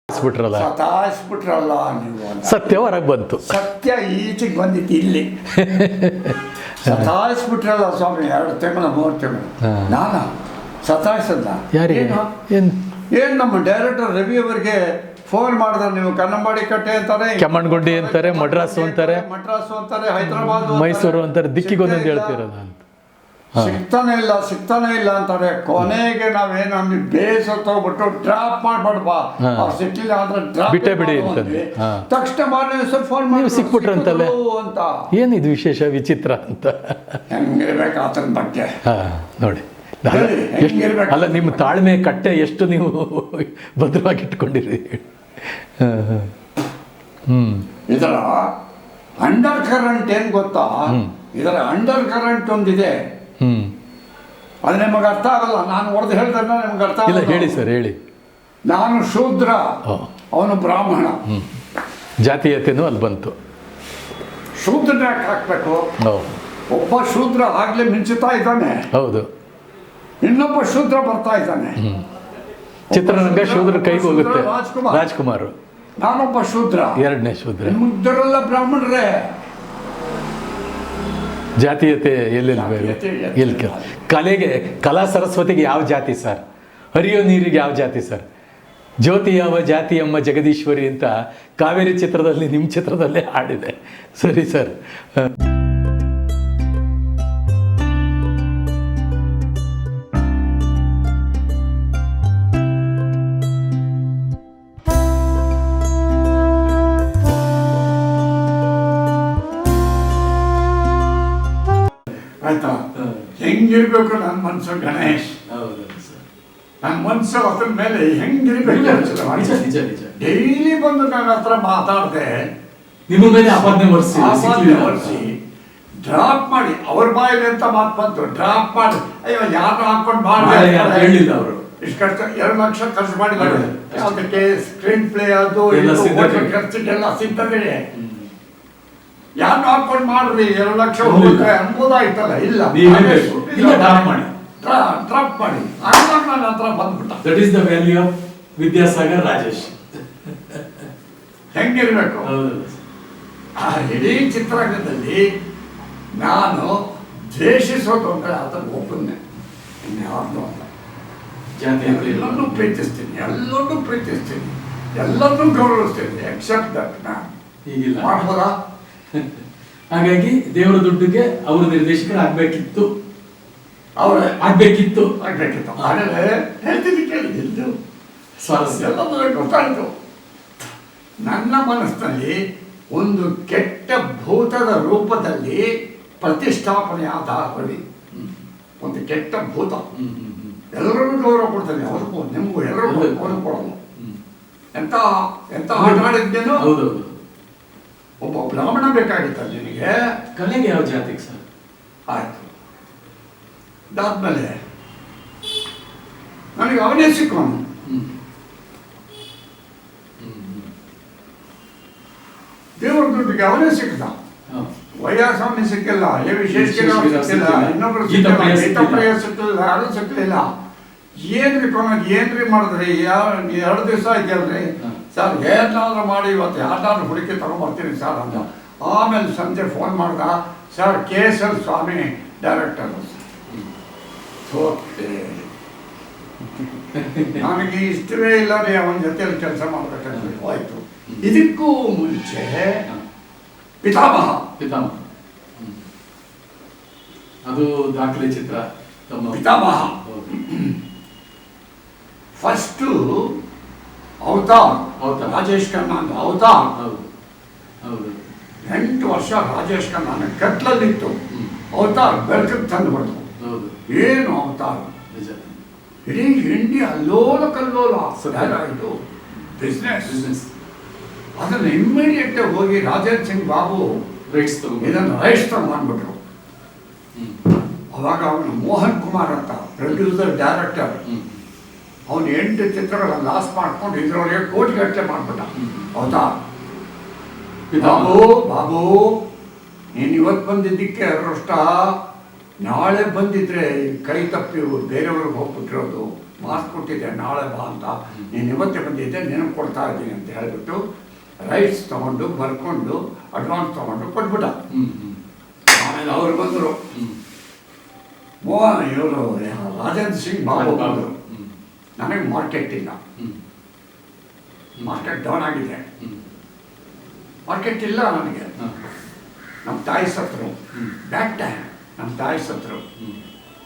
ಬಿಟ್ರಲ್ಲ ಸತಾಯಿಸ್ಬಿಟ್ರಲ್ಲ ನೀವು ಅಂತ. ಸತ್ಯ ಹೊರಗೆ ಬಂತು. ಸತ್ಯ ಈಚೆಗೆ ಬಂದಿತ್ತು ಇಲ್ಲಿ. ಸತಾಯಿಸ್ಬಿಟ್ರಲ್ಲ ಸ್ವಾಮಿ 2 ತಿಂಗಳು 3 ತಿಂಗಳು. ನಾನು ಸತಾಯಿಸಲ್ಲ. ಯಾರಿಗೆ ಏನು ನಮ್ಮ ಡೈರೆಕ್ಟರ್ ರವಿ ಅವರಿಗೆ ಫೋನ್ ಮಾಡಿದ್ರೆ ನೀವು ಕನ್ನಂಬಾಡಿ ಕಟ್ಟೆ ಅಂತಾರೆ, ಕೆಮ್ಮಣ್ಗುಂಡಿ ಅಂತಾರೆ, ಮಡ್ರಾಸು ಅಂತಾರೆ, ಹೈದರಾಬಾದ್, ಮೈಸೂರು ಅಂತಾರೆ, ದಿಕ್ಕಿಗೊಂದೊಂದು ಹೇಳ್ತಿರೋದು ಅಂತ. ಸಿಗ್ತಾನೆ ಇಲ್ಲ ಅಂತಾರೆ. ಕೊನೆಗೆ ನಾವೇನು ಅಂದ್ವಿ, ಬೇಸತ್ತೋಗ್ಬಿಟ್ಟು ಡ್ರಾಪ್ ಮಾಡ್ಬಾರ್ದಪ್ಪ, ಅವ್ರು ಸಿಕ್ಕಿಲ್ಲ ಅಂದ್ರೆ ಡ್ರಾಪ್ ಬಿಟ್ಟೇ ಬಿಡಿ ಅಂತಂದ್ರೆ ತಕ್ಷಣ ಮಾಡಿ ಸರ್ ಫೋನ್ ಮಾಡಿ ಸಿಕ್ಬಿಟ್ರಂತಲ್ಲ ಅಂತ. ಏನಿದು ವಿಶೇಷ ವಿಚಿತ್ರ ಅಂತ ಹೆಂಗಿರ್ಬೇಕು ಆತನ ಬಗ್ಗೆ ನೋಡಿ. ಅಲ್ಲ, ನಿಮ್ಮ ತಾಳ್ಮೆ ಕಟ್ಟೆ ಎಷ್ಟು ನೀವು ಭದ್ರವಾಗಿ ಇಟ್ಕೊಂಡಿರಿ. ಇದರ ಅಂಡರ್ ಕರೆಂಟ್ ಏನ್ ಗೊತ್ತಾ? ಇದರ ಅಂಡರ್ ಕರೆಂಟ್ ಒಂದಿದೆ, ಅದು ನಿಮಗೆ ಅರ್ಥ ಆಗಲ್ಲ. ನಾನು ಹೊಡೆದು ಹೇಳಿದ್ರೆ ನಿಮ್ಗೆ ಅರ್ಥ ಇಲ್ಲ. ಹೇಳಿ ಸರ್, ಹೇಳಿ. ನಾನು ಶೂದ್ರ, ಅವನು ಬ್ರಾಹ್ಮಣ. ಜಾತೀಯತೆನೂ ಅಲ್ಲಿ ಬಂತು. ಶೂದ್ರನ ಯಾಕೆ ಹಾಕ್ಬೇಕು? ಒಬ್ಬ ಶೂದ್ರ ಆಗ್ಲೇ ಮಿಂಚುತ್ತಾ ಇದ್ದಾನೆ, ಹೌದು. ಇನ್ನೊಬ್ಬ ಶೂದ್ರ ಬರ್ತಾ ಇದ್ದಾನೆ. ಚಿತ್ರರಂಗ ಶೂದ್ರ ಕೈಗೆ ಹೋಗುತ್ತೆ. ರಾಜ್ಕುಮಾರ್, ನಾನೊಬ್ಬ ಶೂದ್ರ, 2ನೇ ಶೂದ್ರ. ಮುಗ್ಧರೆಲ್ಲ ಬ್ರಾಹ್ಮಣರೇ. ಜಾತೀಯತೆ ಎಲ್ಲಿ ಕಲೆಗೆ, ಕಲಾ ಸರಸ್ವತಿಗೆ ಯಾವ ಜಾತಿ ಸರ್? ಹರಿಯೋ ನೀರಿಗೆ ಯಾವ ಜಾತಿ ಸರ್? ಜ್ಯೋತಿ ಯಾವ ಜಾತಿ ಅಮ್ಮ ಜಗದೀಶ್ವರಿ ಅಂತ ಕಾವೇರಿ ಚಿತ್ರದಲ್ಲಿ, ನಿಮ್ಮ ಚಿತ್ರದಲ್ಲೇ ಹಾಡಿದೆ. ಸರಿ ಸರ್. ಆಯ್ತಾ? ಹೆಂಗಿರ್ಬೇಕು ನನ್ನ ಮನ್ಸು ಗಣೇಶ್, ನನ್ನ ಮನ್ಸು ಅದ್ರ ಮೇಲೆ ಹೆಂಗಿರ್ಬೇಕು. ಡೈಲಿ ಬಂದು ನನ್ನ ಹತ್ರ ಮಾತಾಡ್ದೆ, ನಿಮ್ಮ ಮೇಲೆ ಆಪಾದನೆ ಹೊರಿಸಿ ಡ್ರಾಪ್ ಮಾಡಿ, ಅವ್ರ ಬಾಯಲ್ಲಿ ಅಂತ ಮಾತು ಬಂತು, ಡ್ರಾಪ್ ಮಾಡಿ, ಅಯ್ಯೋ ಯಾರು ಹಾಕೊಂಡು ಮಾಡಿ ಹೇಳಿಲ್ಲ ಅವರು. ಇಷ್ಟು ಖರ್ಚು 2 ಲಕ್ಷ ಖರ್ಚು ಮಾಡಿ ಅದಕ್ಕೆ ಸ್ಕ್ರೀನ್ ಪ್ಲೇ ಅದು ಖರ್ಚಿಗೆಲ್ಲ ಸಿಗ್ತದೆ. ಯಾರು ಹಾಕೊಂಡು ಮಾಡ್ರಿ 2 ಲಕ್ಷ ಹೋಗುತ್ತೆ ಅನ್ಬೋದಾಯ್ತಲ್ಲ. ಇಲ್ಲ, ಡ್ರಾಪ್ ಮಾಡಿ ನನ್ನ ಹತ್ರ ಬಂದ್ಬಿಟ್ಟ. That is the value of Vidyasagar Rajesh. ಹೆಂಗಿರ್ಬೇಕು ಆ ಇಡೀ ಚಿತ್ರರಂಗದಲ್ಲಿ ನಾನು ದ್ವೇಷಿಸೋದು ಅಂದ್ರೆ ಆತನ ಒಬ್ಬನ್ನೇ, ಇನ್ಯಾರ್ದು ಅಲ್ಲ. ಎಲ್ಲರನ್ನೂ ಪ್ರೀತಿಸ್ತೀನಿ, ಎಲ್ಲರನ್ನೂ ಗೌರವಿಸ್ತೀನಿ, ಎಕ್ಸೆಪ್ಟ್ ದಟ್ ನಾನು ಮಾಡ್ಬೋದಾ? ಹಾಗಾಗಿ ದೇವರ ದುಡ್ಡಿಗೆ ಅವರು ನಿರ್ದೇಶಕರು ಆಗ್ಬೇಕಿತ್ತು. ಆಮೇಲೆ ಹೇಳ್ತೀನಿ ಕೇಳಿ, ಎಲ್ಲ ಗೊತ್ತಾಯ್ತು. ನನ್ನ ಮನಸ್ಸಿನಲ್ಲಿ ಒಂದು ಕೆಟ್ಟ ಭೂತದ ರೂಪದಲ್ಲಿ ಪ್ರತಿಷ್ಠಾಪನೆ ಆದ ರವಿ, ಒಂದು ಕೆಟ್ಟ ಭೂತ. ಎಲ್ಲರಿಗೂ ಗೌರವ ಕೊಡ್ತಾನೆ, ಅವ್ರಿಗೂ ನಿಮಗೂ ಎಲ್ಲರಿಗೂ ಗೌರವ ಕೊಡೋದು. ಎಂತ ಆಟ ಆಡಿದ್ದೇನೋ. ಒಬ್ಬ ಬ್ರಾಹ್ಮಣ ಬೇಕಾಗಿತ್ತ ನಿನಗೆ? ಕಲೆಗೆ ಯಾವ ಜಾತಿಗೆ ಸರ್? ಆಯ್ತು, ಅದಾದ್ಮೇಲೆ ನನಗೆ ಅವನೇ ಸಿಕ್ಕೋನು. ದೇವರ ದುಡ್ಡಿಗೆ ಅವನೇ ಸಿಕ್ಕಿದ. ವೈಯಾಸ್ವಾಮಿ ಸಿಕ್ಕಿಲ್ಲ, ಎ ವಿಶೇಷ ಸಿಕ್ಕಿಲ್ಲ, ಇನ್ನೊಬ್ರು ಗೀತಾಪ್ರಿಯ ಸಿಕ್ಕಿಲ್ಲ, ಯಾರು ಸಿಕ್ಕಿಲ್ಲ. ಏನ್ರಿ ಕೊನೆಗೆ ಏನ್ರಿ ಮಾಡಿದ್ರಿ? 2 ದಿವಸ ಇದೆಯಲ್ರಿ ಸರ್, ಏನಾದ್ರು ಮಾಡಿ ಇವತ್ತು ಯಾರನ್ನಾದ್ರೂ ಹುಡುಕಿ ತಗೊಂಡ್ಬರ್ತೀನಿ ಸರ್ ಅಂತ. ಆಮೇಲೆ ಸಂಜೆ ಫೋನ್ ಮಾಡ್ದ, ಸರ್ KSL ಸ್ವಾಮಿ ಡೈರೆಕ್ಟರ್. ನನಗೆ ಇಷ್ಟವೇ ಇಲ್ಲ ರೀ ಅವನ ಜೊತೆಯಲ್ಲಿ ಕೆಲಸ ಮಾಡ್ಬೇಕಂತ ಹೋಯ್ತು. ಇದಕ್ಕೂ ಮುಂಚೆ ಪಿತಾಮಹ ಅದು ದಾಖಲೆ ಚಿತ್ರ. ಪಿತಾಮಹ ಫಸ್ಟು ಅವತಾರ್, ರಾಜೇಶ್ ಖನ್ನಾ ಅಂತ. ಅವತಾರ್ 8 ವರ್ಷ ರಾಜೇಶ್ ಖನ್ನಾ ಕತ್ಲಲ್ಲಿತ್ತು. ಅವತಾರ್ ಬೆಳಕಿಗೆ ತಂದುಬಿಡ್ತು. ಏನು ಅವತಾರ್ ಇಡೀ ಇಂಡಿಯಾ ಅಲ್ಲೋಲ ಕಲ್ಲೋಲ ಇದು ಬಿಸ್ನೆಸ್. ಅದನ್ನು ಇಮ್ಮಿಡಿಯೇಟ್ ಹೋಗಿ ರಾಜೇಂದ್ರ ಸಿಂಗ್ ಬಾಬು ಇದನ್ನು ರೈಟ್ಸ್ ತಗೊಂಡ್ಬಿಟ್ರು. ಅವಾಗ ಅವನು ಮೋಹನ್ ಕುಮಾರ್ ಅಂತ ಪ್ರೊಡ್ಯೂಸರ್ ಡೈರೆಕ್ಟರ್, ಅವನು 8 ಚಿತ್ರಗಳ ಲಾಸ್ ಮಾಡ್ಕೊಂಡು ಇದರೊಳಗೆ ಕೋಟಿಗಟ್ಟಲೆ ಮಾಡ್ಬಿಟ್ಟ. ಹೌದಾ? ಬಾಬು ನೀನು ಇವತ್ತು ಬಂದಿದ್ದಕ್ಕೆ ಅದೃಷ್ಟ, ನಾಳೆ ಬಂದಿದ್ರೆ ಕೈ ತಪ್ಪಿ ಬೇರೆಯವ್ರಿಗೆ ಹೋಗ್ಬಿಟ್ಟಿರೋದು ಮಾತು ಕೊಟ್ಟಿದ್ದೆ ನಾಳೆ ಬಾ ಅಂತ, ನೀನು ಇವತ್ತೇ ಬಂದಿದ್ದೆ ನೆನಪು ಕೊಡ್ತಾ ಇದ್ದೀನಿ ಅಂತ ಹೇಳಿಬಿಟ್ಟು ರೈಟ್ಸ್ ತೊಗೊಂಡು ಬರ್ಕೊಂಡು ಅಡ್ವಾನ್ಸ್ ತೊಗೊಂಡು ಕೊಟ್ಬಿಟ್ಟ. ಆಮೇಲೆ ಅವ್ರು ಬಂದರು, ಇವರು ರಾಜೇಂದ್ರ ಸಿಂಗ್ ಬಾಬು ಬಂದರು. ನನಗೆ ಮಾರ್ಕೆಟ್ ಇಲ್ಲ, ಮಾರ್ಕೆಟ್ ಡೌನ್ ಆಗಿದೆ, ಮಾರ್ಕೆಟ್ ಇಲ್ಲ ನನಗೆ. ನಮ್ಮ ತಾಯಿ ಸತ್ರು, ಬ್ಯಾಕ್ ಟೈಮ್ ನಮ್ಮ ತಾಯಿ ಸತ್ರು,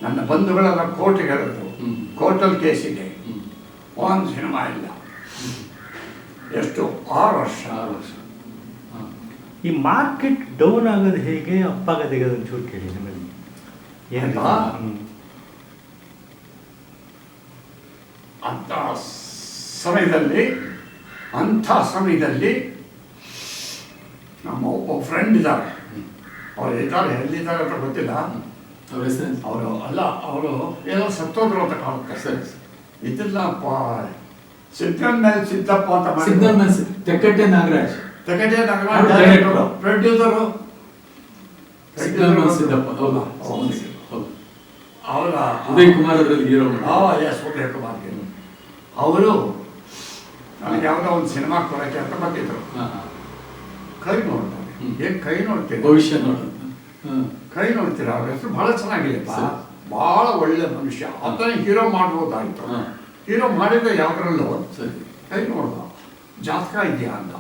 ನನ್ನ ಬಂಧುಗಳೆಲ್ಲ ಕೋರ್ಟಿಗೆ ಹೇಳಿದ್ರು, ಕೋರ್ಟಲ್ಲಿ ಕೇಸ್ ಇದೆ, ಒಂದು ಸಿನಿಮಾ ಇಲ್ಲ. ಎಷ್ಟು 6 ವರ್ಷ. ಈ ಮಾರ್ಕೆಟ್ ಡೌನ್ ಆಗೋದು ಹೇಗೆ, ಅಪ್ಪಾಗ ತೆಗೆದು ಒಂಚೂರು ಕೇಳಿ ನಿಮ್ಮಲ್ಲಿ ಏನು ಅಂಥ ಸಮಯದಲ್ಲಿ ನಮ್ಮ ಒಬ್ಬ ಫ್ರೆಂಡ್ ಇದ್ದಾರೆ, ಅವ್ರು ಇದ್ದಾರೆ, ಎಲ್ಲಿದ್ದಾರೆ ಅಂತ ಗೊತ್ತಿಲ್ಲ. ಅವರು ಅಲ್ಲ, ಅವರು ಏನೋ ಸತ್ತೋದ್ರು ಅಂತ ಕಾಣುತ್ತೆ. ಸರಿ, ಇದನ್ನಪ್ಪ ಸಿಗ್ನಲ್ ಮೇಲೆ ಸಿದ್ದಪ್ಪ ಅಂತ ತೆಕ್ಕಟ್ಟೆ ನಾಗರಾಜ್, ಪ್ರೊಡ್ಯೂಸರು ಸಿದ್ದಪ್ಪ. ಅವರ ಉದಯ್ ಕುಮಾರ್ ಅದರಲ್ಲಿ ಹೀರೋ. ಎಸ್, ಉದಯ್ ಕುಮಾರ್. ಅವರು ನನಗೆ ಯಾವುದೋ ಒಂದು ಸಿನಿಮಾ ಕೊಡೋಕ್ಕೆ ಅಂತ ಬಂದಿದ್ರು. ಕೈ ನೋಡ್ತಾರೆ, ಏನು ಕೈ ನೋಡ್ತೀರಿ, ಭವಿಷ್ಯ ನೋಡೋದು, ಕೈ ನೋಡ್ತೀರಾ, ಅವ್ರ ಹೆಸರು ಭಾಳ ಚೆನ್ನಾಗಿದೆ, ಭಾಳ ಒಳ್ಳೆ ಮನುಷ್ಯ, ಅದನ್ನ ಹೀರೋ ಮಾಡ್ಬೋದಾಯ್ತು. ಹೀರೋ ಮಾಡಿದ್ರೆ ಯಾವ್ದ್ರಲ್ಲೂ ಸರಿ, ಕೈ ನೋಡ್ದ, ಜಾತಕ ಇದೆಯಾ ಅಂತ.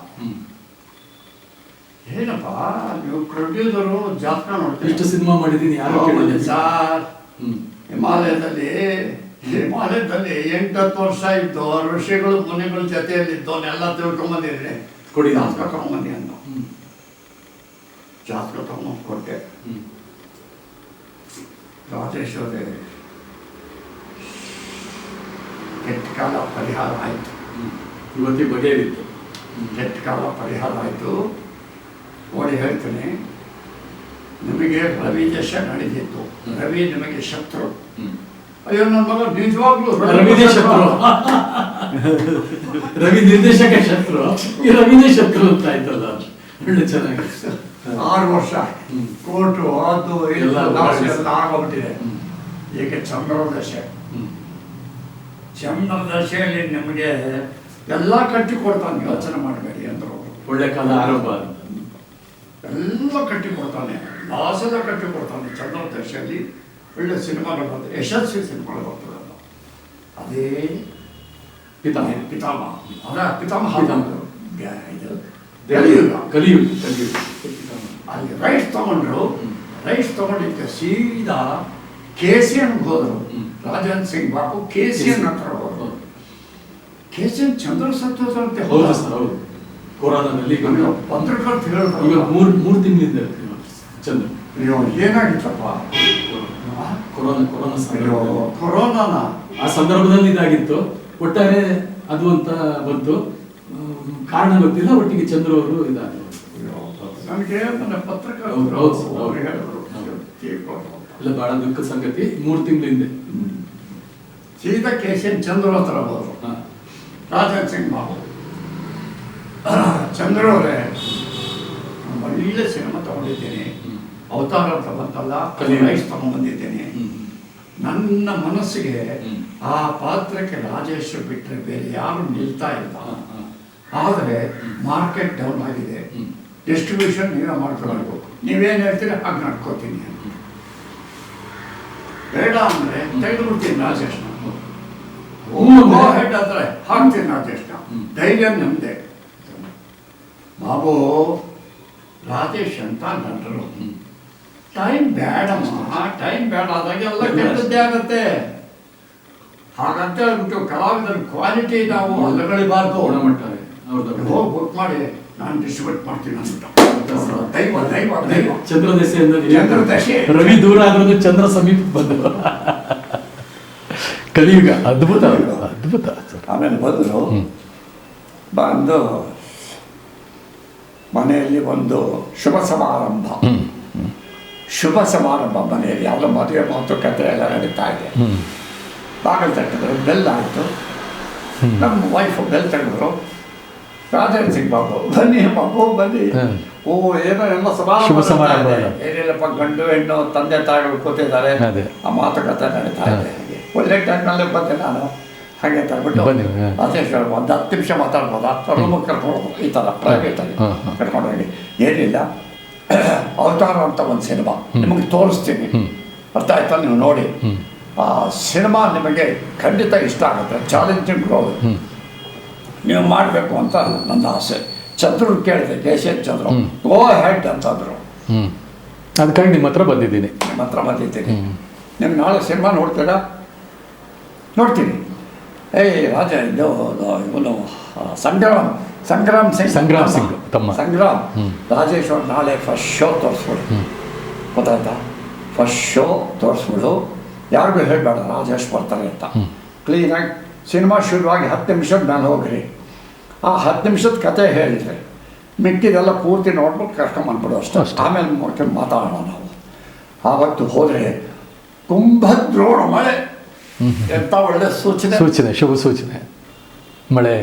ಏನಪ್ಪ ನೀವು ಪ್ರೊಡ್ಯೂಸರು ಜಾತಕ ನೋಡ್ತೀರಿ, ಇಷ್ಟು ಸಿನಿಮಾ ಮಾಡಿದ್ದೀನಿ, ಯಾರು ಸರ್. ಹಿಮಾಲಯದಲ್ಲಿ 8-10 ವರ್ಷ ಇದ್ದು ಋಷಿಗಳು ಮುನಿಗಳ ಜೊತೆಯಲ್ಲಿ ಇದ್ದವನ್ನೆಲ್ಲ ತಿಳ್ಕೊಂಬಂದಿದ್ರೆ ಕೊಡಿ ಜಾತಕ ತಗೊಂಬಂದಿ ಅಂತ. ಜಾತಕ ತಗೊಂಡು ಕೊಟ್ಟೆ. ರಾಜೇಶ್ ಅವರೇ, ಕೆಟ್ಟ ಕಾಲ ಪರಿಹಾರ ಆಯಿತು, ಇವತ್ತಿಗೆ ಬಗೆಹರಿತ್ತು. ಕೆಟ್ಟ ಕಾಲ ಪರಿಹಾರ ಆಯಿತು. ನೋಡಿ ಹೇಳ್ತೀನಿ, ನಿಮಗೆ ರವಿ ದಶ ನಡೆದಿತ್ತು, ರವಿ ನಿಮಗೆ ಶತ್ರು. ಅಯ್ಯೋ ನನ್ನ ಮಗ ನಿಜವಾಗ್ಲೂ ರವಿನೇ ಶತ್ರು, ರವಿ ನಿರ್ದೇಶಕ ಶತ್ರು, ಈ ರವಿನೇ ಶತ್ರು ಅಂತ ಆಯ್ತಲ್ಲ, ಒಳ್ಳೆ ಚೆನ್ನಾಗಿ. 6 ವರ್ಷ ಕೋರ್ಟು ಅದು ಎಲ್ಲ ಆಗೋಗ್ಬಿಟ್ಟಿದೆ. ಈಗ ಚಂದ್ರ ದಶೆ, ಚಂದ್ರ ದಶೆಯಲ್ಲಿ ನಿಮಗೆ ಎಲ್ಲ ಕಟ್ಟಿ ಕೊಡ್ತಾನೆ, ಯೋಚನೆ ಮಾಡಬೇಡಿ ಅಂದರು. ಒಳ್ಳೆ ಕಾಲ ಆರಂಭ, ಎಲ್ಲ ಕಟ್ಟಿ ಕೊಡ್ತಾನೆ, ಲಾಸದ ಕಟ್ಟಿ ಕೊಡ್ತಾನೆ. ಚಂದ್ರ ದಶೆಯಲ್ಲಿ ಒಳ್ಳೆ ಸಿನಿಮಾಗಳು ಬರ್ತದೆ, ಯಶಸ್ವಿ ಸಿನಿಮಾಗಳು ಬರ್ತದೆ. ಅದೇ ಪಿತಾಮಹ, ಅವರ ಪಿತಾಮಹ ಇದು ಕಲಿಯುಗ. ಅಲ್ಲಿ ರೈಟ್ಸ್ ತಗೊಂಡ್ರು, ರೈಟ್ಸ್ ತಗೊಂಡಿದ್ದೆ ಸೀದಾ KCN ಹೋದರು. ರಾಜೇಂದ್ರ ಸಿಂಗ್ ಬಾಬು KCN ಹತ್ರ ಹೋದರು. KCN ಚಂದ್ರ ಸತ್ತೋದಂತೆ. ಹೌದು ಸರ್, ಹೌದು. ಕೊರೋನಾದಲ್ಲಿ ಪತ್ರಕರ್ತ ಹೇಳಿದ್ರು, ಈಗ 3 ತಿಂಗಳಿಂದ ಚಂದ್ರ ಏನಾಗಿತ್ತಪ್ಪ, ಕೊರೋನಾನ ಆ ಸಂದರ್ಭದಲ್ಲಿ ಇದಾಗಿತ್ತು. ಒಟ್ಟಾರೆ ಅದು ಅಂತ ಬಂತು, ಕಾರಣ ಗೊತ್ತಿಲ್ಲ. ಒಟ್ಟಿಗೆ ಚಂದ್ರ ಅವರು ಇದಾದ್ರು. ನನಗೆ ನನ್ನ ಪತ್ರಕರ್ತರು ಇಲ್ಲ, ಬಹಳ ದುಃಖದ ಸಂಗತಿ. 3 ತಿಂಗಳ ಹಿಂದೆ ಸೀದಾ KCN ಚಂದ್ರ ಹತ್ರ ಹೋದರು. ರಾಜೇಂದ್ರ ಸಿಂಗ್ ಬಾಬು, ಚಂದ್ರ ಅವರೇ, ಒಳ್ಳೆ ಸಿನಿಮಾ ತಗೊಂಡಿದ್ದೇನೆ, ಅವತಾರ ಅಂತ ಬಂತಲ್ಲ, ರೈಸ್ ತಗೊಂಡ್ಬಂದಿದ್ದೇನೆ. ನನ್ನ ಮನಸ್ಸಿಗೆ ಆ ಪಾತ್ರಕ್ಕೆ ರಾಜೇಶ್ ಬಿಟ್ಟರೆ ಬೇರೆ ಯಾರು ನಿಲ್ತಾ ಇಲ್ಲ. ಆದರೆ ಮಾರ್ಕೆಟ್ ಡೌನ್ ಆಗಿದೆ, ಡಿಸ್ಟ್ರಿಬ್ಯೂಷನ್ ನೀವೇ ಮಾಡ್ಕೊಳ್ಬೇಕು, ನೀವೇನು ಹೇಳ್ತೀರಿ ಹಾಗೆ ನಡ್ಕೋತೀನಿ. ಬೇಡ ಅಂದರೆ ತೆಗೆದುಬಿಡ್ತೀನಿ ರಾಜೇಶ್ನ, ಹೆಡ್ ಹತ್ರ ಹಾಕ್ತೀನಿ ರಾಜೇಶ್ನ, ಧೈರ್ಯ ನಮ್ಮದೇ. ಬಾಬು, ರಾಜೇಶ್ ಅಂತ ನಟರು, ಟೈಮ್ ಬೇಡಮ್ಮ, ಟೈಮ್ ಬೇಡ ಆದಾಗ ಎಲ್ಲ ಕೆಟ್ಟದ್ದೇ ಆಗತ್ತೆ. ಹಾಗಂತ ಹೇಳ್ಬಿಟ್ಟು ಕಲಾವಿದರ ಕ್ವಾಲಿಟಿ ನಾವು ಅಲ್ಲಗಳಿಬಾರ್ದು. ಗುಣಮಟ್ಟ ಹೋಗಿ ಬುಕ್ ಮಾಡಿ ನಾನು ಡಿಸ್ಟ್ರಿಬ್ಯೂಟ್ ಮಾಡ್ತೀನಿ ಅಂದ್ಬಿಟ್ಟು. ದೈವ ದೈವ ದೈವ. ಚಂದ್ರದಶೆಯಿಂದ ಚಂದ್ರದಶೆ, ರವಿ ದೂರ ಆದ್ರೂ ಚಂದ್ರ ಸಮೀಪ ಬಂದು ಕಲಿಯುಗ. ಅದ್ಭುತ, ಅದ್ಭುತ. ಆಮೇಲೆ ಬಂದರು, ಬಂದು ಮನೆಯಲ್ಲಿ ಒಂದು ಶುಭ ಸಮಾರಂಭ ಮನೆಯಲ್ಲಿ ಯಾವುದೋ ಮದುವೆ ಮಾತುಕತೆ ಎಲ್ಲ ನಡೀತಾ ಇದೆ. ಬಾಗಿಲು ತಟ್ಟಿದ್ರು, ಬೆಲ್ ಆಯಿತು. ನಮ್ಮ ವೈಫು ಬೆಲ್ ತೆಗೆದ್ರು. ರಾಜೇಂದ್ರ ಸಿಂಗ್ ಬಾಬು, ಬನ್ನಿ ಬಾಬು ಬನ್ನಿ. ಓ, ಏನೋ ಎಲ್ಲ ಸಮಾರಂಭ, ಏನಿಲ್ಲಪ್ಪ, ಗಂಡು ಹೆಣ್ಣು ತಂದೆ ತಾಯಿಗಳು ಕೂತಿದ್ದಾರೆ, ಆ ಮಾತುಕತೆ ನಡೀತಾ ಇದೆ. ಹಾಗೆ ಒಳ್ಳೆ ಟೈಮ್ನಲ್ಲೇ ಬಂದೆ ನಾನು. ಹಾಗೆ ತಗೊಂಡು ಬನ್ನಿ, ಹಾ. ರಾಜೇಶ್ ಒಂದು 10 ನಿಮಿಷ ಮಾತಾಡ್ಬೋದಾ, ರೂಮಿಗೆ ಕರ್ಕೊಂಡು ಈ ಥರ ಪ್ರೈವೇಟಾಗಿ ಹಾ, ಹಾ. ಕರ್ಕೊಂಡೋಗಿ ಏನಿಲ್ಲ, ಅವತಾರ ಅಂತ ಒಂದು ಸಿನಿಮಾ ನಿಮಗೆ ತೋರಿಸ್ತೀನಿ, ಅರ್ಥ ಆಯ್ತಾ, ನೀವು ನೋಡಿ. ಆ ಸಿನಿಮಾ ನಿಮಗೆ ಖಂಡಿತ ಇಷ್ಟ ಆಗುತ್ತೆ, ಚಾಲೆಂಜಿಂಗ್ ರೋಲ್ ನೀವು ಮಾಡಬೇಕು ಅಂತ ನನ್ನ ಆಸೆ. ಚಂದ್ರು ಕೇಳಿದೆ, ಕೇಶವ್ ಚಂದ್ರು, ಗೋ ಹೆಡ್ ಅಂತಂದರು. ಅದಕ್ಕಾಗಿ ನಿಮ್ಮ ಹತ್ರ ಬಂದಿದ್ದೀನಿ. ನಿಮ್ಮ ಹತ್ರ ಬಂದಿದ್ದೀನಿ. ನೀವು ನಾಳೆ ಸಿನಿಮಾ ನೋಡ್ತೀರಾ? ನೋಡ್ತೀನಿ. ರಾಜ ಇದು ಇವನು ಸಂಗ್ರಾಮ್ ಸಿಂಗ್ ತಮ್ಮ ಸಂಗ್ರಾಮ್ ರಾಜೇಶ್ವರ್ ನಾಳೆ ಫಸ್ಟ್ ಶೋ ತೋರಿಸ್ಬಿಡು, ಗೊತ್ತಾಯ್ತಾ? ಫಸ್ಟ್ ಶೋ ತೋರಿಸ್ಬಿಡು, ಯಾರಿಗೂ ಹೇಳಬೇಡ ರಾಜೇಶ್ ಬರ್ತಾರೆ ಅಂತ. ಕ್ಲೀನಾಗಿ ಸಿನಿಮಾ ಶುರುವಾಗಿ 10 ನಿಮಿಷದ ನಾನು ಹೋಗ್ರಿ, ಆ 10 ನಿಮಿಷದ ಕತೆ ಹೇಳಿದ್ರೆ ಮಿಕ್ಕಿದೆಲ್ಲ ಪೂರ್ತಿ ನೋಡ್ಬಿಟ್ಟು ಕರ್ಕೊಂಬಂದ್ಬಿಡು ಅಷ್ಟೇ. ಆಮೇಲೆ ಮಾತಾಡೋಣ ನಾವು. ಆವತ್ತು ಹೋದರೆ ಕುಂಭದ್ರೋಣ ಮಳೆ, ಎಂಥ ಒಳ್ಳೆ ಸೂಚನೆ, ಶುಭ ಸೂಚನೆ. ಮಳೆ